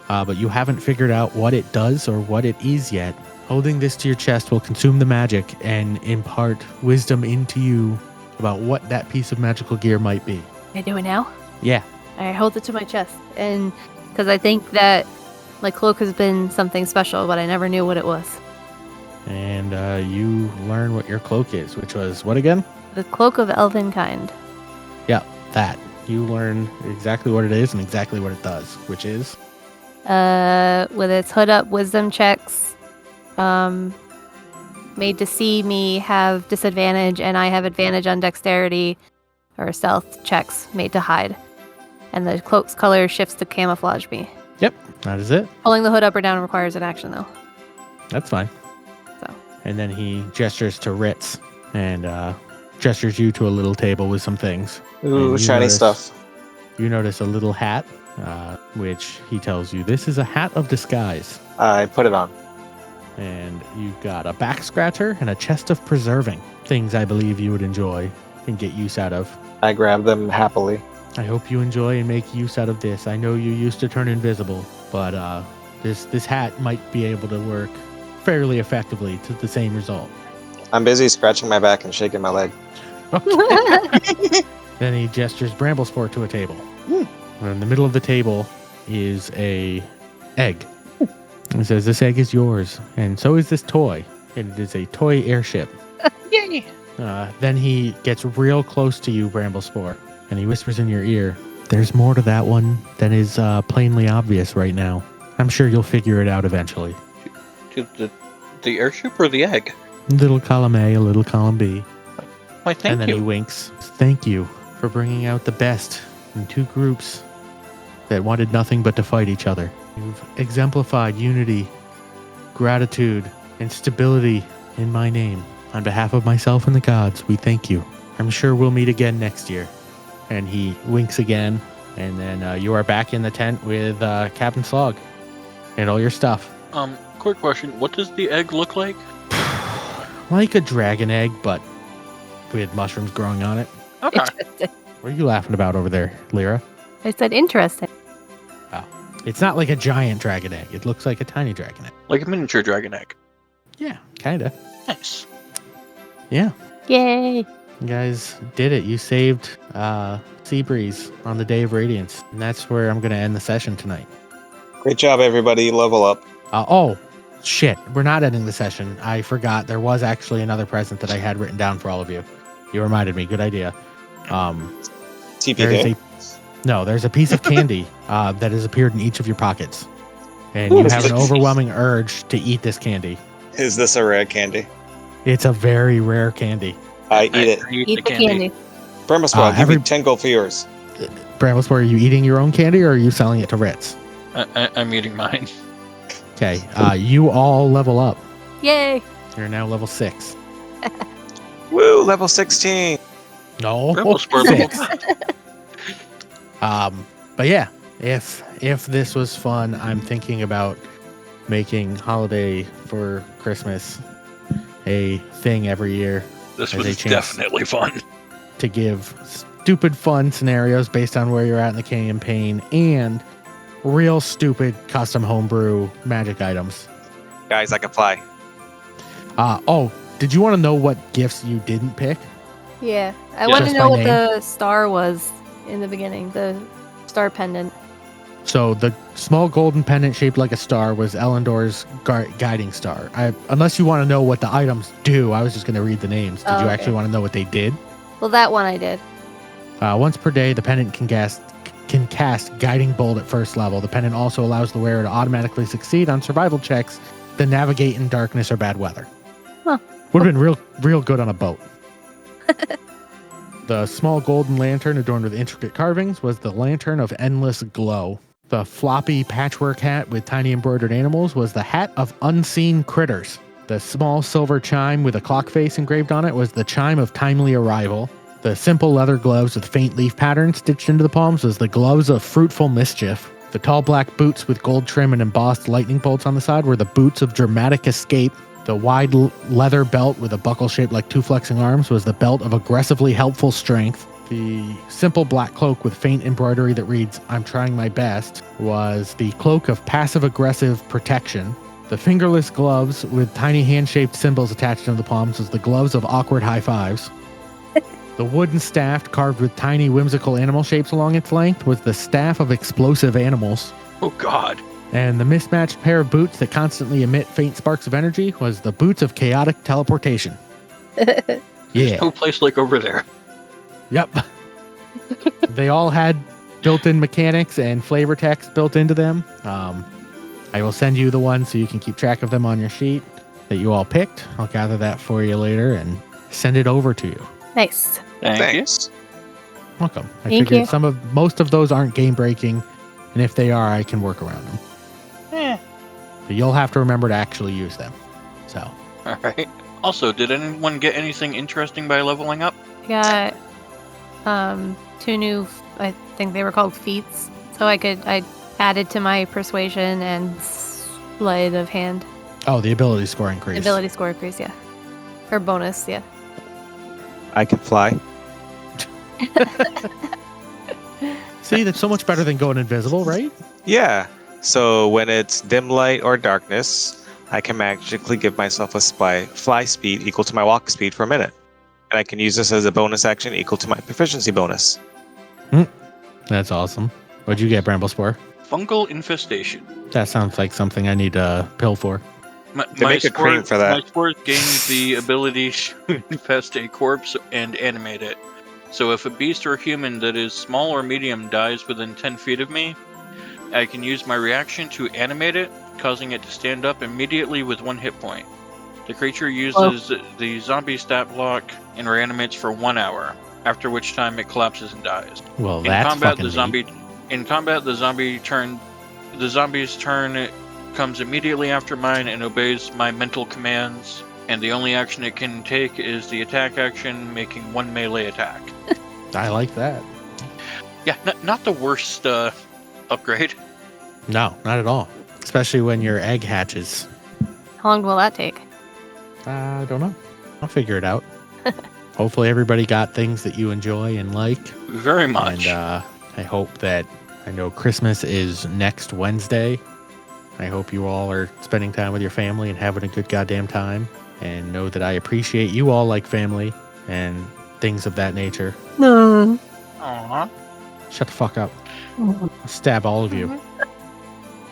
but you haven't figured out what it does or what it is yet, holding this to your chest will consume the magic and impart wisdom into you about what that piece of magical gear might be. Can I do it now? Yeah. I hold it to my chest, and because I think that my cloak has been something special, but I never knew what it was. And you learn what your cloak is, which was what again? The cloak of elven kind. Yeah, that. You learn exactly what it is and exactly what it does, which is? With its hood up, wisdom checks, made to see me have disadvantage, and I have advantage on dexterity or stealth checks made to hide. And the cloak's color shifts to camouflage me. Yep, that is it. Pulling the hood up or down requires an action, though. That's fine. So. And then he gestures to Ritz and gestures you to a little table with some things. Ooh, And shiny stuff. You notice a little hat, which he tells you, this is a hat of disguise. I put it on. And you've got a back scratcher and a chest of preserving. Things I believe you would enjoy and get use out of. I grab them happily. I hope you enjoy and make use out of this. I know you used to turn invisible, but this hat might be able to work fairly effectively to the same result. I'm busy scratching my back and shaking my leg. Then he gestures Bramblespore to a table. And in the middle of the table is a egg. He says, this egg is yours, and so is this toy. And it is a toy airship. Yay! Then he gets real close to you, Bramblespore, and he whispers in your ear, there's more to that one than is plainly obvious right now. I'm sure you'll figure it out eventually. The airship or the egg? Little column A, a little column B. Why, thank And then you. he winks. Thank you for bringing out the best in two groups that wanted nothing but to fight each other. You've exemplified unity, gratitude, and stability in my name. On behalf of myself and the gods, we thank you. I'm sure we'll meet again next year. And he winks again, and then you are back in the tent with Captain Slog and all your stuff. Quick question. What does the egg look like? Like a dragon egg, but with mushrooms growing on it. Okay. Interesting. What are you laughing about over there, Lyra? I said interesting. It's not like a giant dragon egg. It looks like a tiny dragon egg. Like a miniature dragon egg. Yeah, kind of. Nice. Yeah. Yay! You guys did it. You saved Seabreeze on the Day of Radiance. And that's where I'm going to end the session tonight. Great job, everybody. Level up. Oh, shit. We're not ending the session. I forgot. There was actually another present that I had written down for all of you. You reminded me. Good idea. TPK. There's a piece of candy that has appeared in each of your pockets. And you have an overwhelming urge to eat this candy. Is this a rare candy? It's a very rare candy. I eat it. Eat the candy. Bramblespore, I'll give you 10 gold for yours. Bramblespore, are you eating your own candy or are you selling it to Ritz? I'm eating mine. Okay, you all level up. Yay! You're now level 6. Woo, level 16. No, Bramblespore level 6. But yeah, if this was fun, I'm thinking about making holiday for Christmas a thing every year. This as a was chance definitely fun. to give stupid fun scenarios based on where you're at in the campaign and real stupid custom homebrew magic items. Guys, I can fly. Did you want to know what gifts you didn't pick? Yeah, I Yeah. want to Just know by what name? the star was in the beginning. The star pendant. So the small golden pendant shaped like a star was Elendor's guiding star. Unless you want to know what the items do, I was just going to read the names. Did you okay. actually want to know what they did? Well, that one I did. Once per day, the pendant can cast Guiding Bolt at first level. The pendant also allows the wearer to automatically succeed on survival checks that navigate in darkness or bad weather. Huh. Would have been real good on a boat. The small golden lantern adorned with intricate carvings was the Lantern of Endless Glow. The floppy patchwork hat with tiny embroidered animals was the Hat of Unseen Critters. The small silver chime with a clock face engraved on it was the Chime of Timely Arrival. The simple leather gloves with faint leaf patterns stitched into the palms was the Gloves of Fruitful Mischief. The tall black boots with gold trim and embossed lightning bolts on the side were the Boots of Dramatic Escape. The wide leather belt with a buckle shaped like two flexing arms was the Belt of Aggressively Helpful Strength. The simple black cloak with faint embroidery that reads, "I'm trying my best," was the Cloak of Passive-Aggressive Protection. The fingerless gloves with tiny hand-shaped symbols attached to the palms was the Gloves of Awkward High Fives. The wooden staff carved with tiny whimsical animal shapes along its length was the Staff of Explosive Animals. Oh, God. And the mismatched pair of boots that constantly emit faint sparks of energy was the Boots of Chaotic Teleportation. Yeah. No place like over there. Yep. They all had built-in mechanics and flavor text built into them. I will send you the ones so you can keep track of them on your sheet that you all picked. I'll gather that for you later and send it over to you. Nice. Thank Thanks. Welcome. I Thank figured you. most of those aren't game breaking, and if they are, I can work around them. But you'll have to remember to actually use them. So, you. All right. Also, did anyone get anything interesting by leveling up? I got 2 new, I think they were called feats. So I added to my persuasion and sleight of hand. oh, the ability score increase. Ability score increase, yeah. Or bonus, yeah. I can fly. See, that's so much better than going invisible, right? Yeah. So when it's dim light or darkness, I can magically give myself a fly speed equal to my walk speed for a minute. And I can use this as a bonus action equal to my proficiency bonus. That's awesome. What'd you get, Bramblespore? Fungal infestation. That sounds like something I need a pill for. They make a cream for that. My spores gain the ability to infest a corpse and animate it. So if a beast or human that is small or medium dies within 10 feet of me, I can use my reaction to animate it, causing it to stand up immediately with 1 hit point. The creature uses the zombie stat block and reanimates for 1 hour, after which time it collapses and dies. Well, In that's combat, fucking the zombie's turn comes immediately after mine and obeys my mental commands, and the only action it can take is the attack action, making 1 melee attack. neat. I like that. Yeah, not the worst upgrade. No, not at all. Especially when your egg hatches. How long will that take? I don't know. I'll figure it out. Hopefully everybody got things that you enjoy and like. Very much. And I hope that, I know Christmas is next Wednesday. I hope you all are spending time with your family and having a good goddamn time. And know that I appreciate you all like family and things of that nature. No. Aww. Shut the fuck up. I'll stab all of you.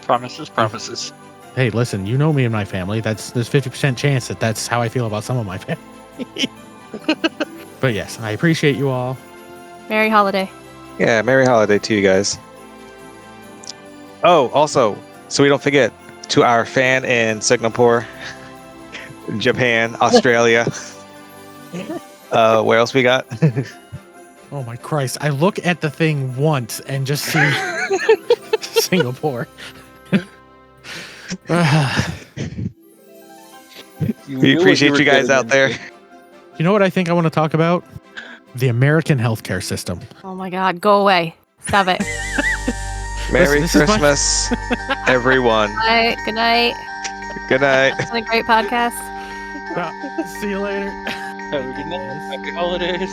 Promises. Hey, listen, you know me and my family. There's 50% chance that that's how I feel about some of my family. But yes, I appreciate you all. Merry holiday. Yeah, Merry Holiday to you guys. Oh, also, so we don't forget, to our fan in Singapore, Japan, Australia. Where else we got? Oh my Christ. I look at the thing once and just see Singapore. We appreciate you guys out there. You know what I think I want to talk about? The American healthcare system. Oh my god, go away. Stop it. Merry Listen, this is my- Christmas, everyone. Good night. Good night. It's been a great podcast. See you later. Have a good night. Happy holidays.